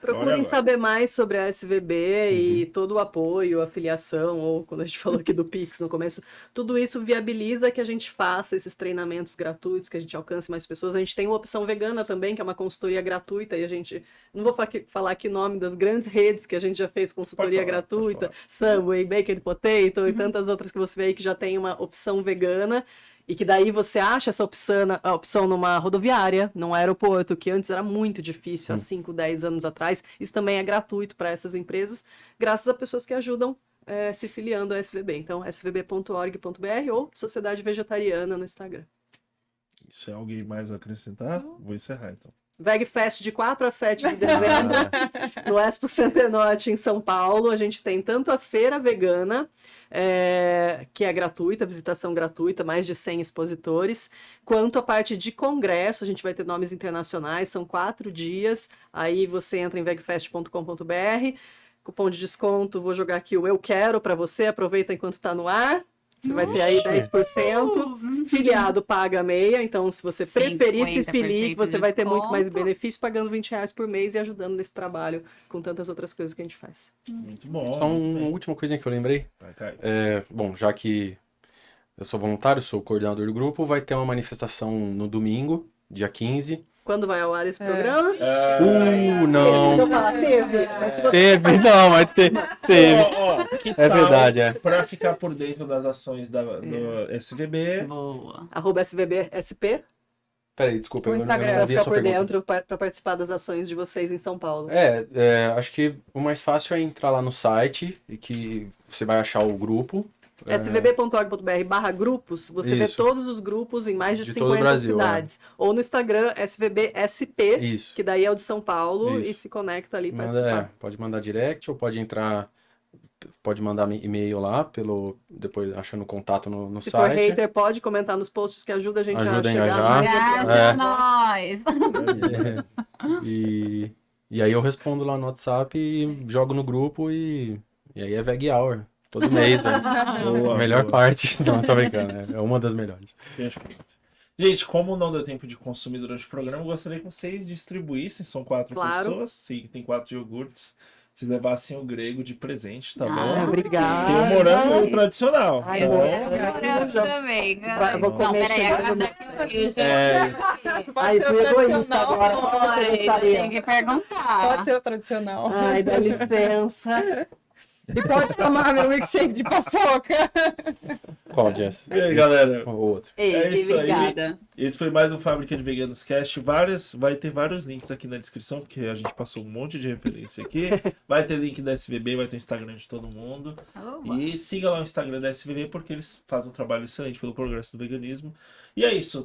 Procurem agora. saber mais sobre a SVB e todo o apoio, a filiação, ou quando a gente falou aqui do Pix no começo, tudo isso viabiliza que a gente faça esses treinamentos gratuitos, que a gente alcance mais pessoas. A gente tem uma opção vegana também, que é uma consultoria gratuita, e a gente, não vou falar aqui o nome das grandes redes que a gente já fez consultoria Pode falar, gratuita, pode Subway, Baked Potato e tantas outras que você vê aí que já tem uma opção vegana. E que daí você acha essa opção numa rodoviária, num aeroporto, que antes era muito difícil, há 5, 10 anos atrás. Isso também é gratuito para essas empresas, graças a pessoas que ajudam se filiando à SVB. Então, svb.org.br ou Sociedade Vegetariana no Instagram. Isso é alguém mais a acrescentar? Vou encerrar, então. VegFest de 4 a 7 de dezembro, no Expo Centenote em São Paulo. A gente tem tanto a feira vegana, que é gratuita, visitação gratuita, mais de 100 expositores, quanto a parte de congresso. A gente vai ter nomes internacionais, são 4 dias. Aí você entra em vegfest.com.br, cupom de desconto, vou jogar aqui o Eu Quero para você, aproveita enquanto está no ar. Você vai ter aí 10%. Filiado paga meia, então se você preferir se filir, você vai ter muito mais benefício pagando R$20 por mês e ajudando nesse trabalho com tantas outras coisas que a gente faz. Muito bom. Só muito uma bem. última coisinha que eu lembrei. Vai, Caio. Bom, já que eu sou voluntário, sou coordenador do grupo, vai ter uma manifestação no domingo, dia 15. Quando vai ao ar esse programa? Não. Então fala, teve. Mas se você Teve, não, mas teve. Ó, que É tal, verdade, é. Pra ficar por dentro das ações do SVB, Boa. @SVBSP, Peraí, desculpa, O eu Instagram, não para ouvi a ficar sua por pergunta. dentro, para participar das ações de vocês em São Paulo. Acho que o mais fácil é entrar lá no site e que você vai achar o grupo. svb.org.br/grupos, você vê Isso. todos os grupos em mais de De todo o 50 Brasil, cidades. Ou no Instagram, SVBSP, Isso. que daí é o de São Paulo, Isso. e se conecta ali para participar. Pode mandar direct ou pode entrar, pode mandar e-mail lá, depois achando o contato no Se for site. hater, pode comentar nos posts que ajuda a gente a Ajuda a chegar engajar. mais. Engaja É. nós. E aí eu respondo lá no WhatsApp e jogo no grupo e aí é Veg Hour. Todo mês, velho. Boa, A melhor boa. parte. Não, tô brincando. É uma das melhores. Perfeito. Gente, como não deu tempo de consumir durante o programa, eu gostaria que vocês distribuíssem. São 4 Claro. pessoas, sim, tem 4 iogurtes. Se levassem o grego de presente, tá Ah, bom? Obrigada. Tem o morango tradicional. Ai, tá eu bom? Eu também. Vou Não, comer peraí, chegando- Pode Ai, ser fui o egoísta tradicional. agora. Qual você Tem gostaria? que perguntar. Pode ser o tradicional. Ai, dá licença. E pode tomar meu milkshake de paçoca. Qual, Jess? E aí, galera? O outro. É isso aí. Obrigada. Esse foi mais um Fábrica de Veganos Cast. Vai ter vários links aqui na descrição, porque a gente passou um monte de referência aqui. Vai ter link da SVB, vai ter o Instagram de todo mundo. E siga lá o Instagram da SVB, porque eles fazem um trabalho excelente pelo progresso do veganismo. E é isso.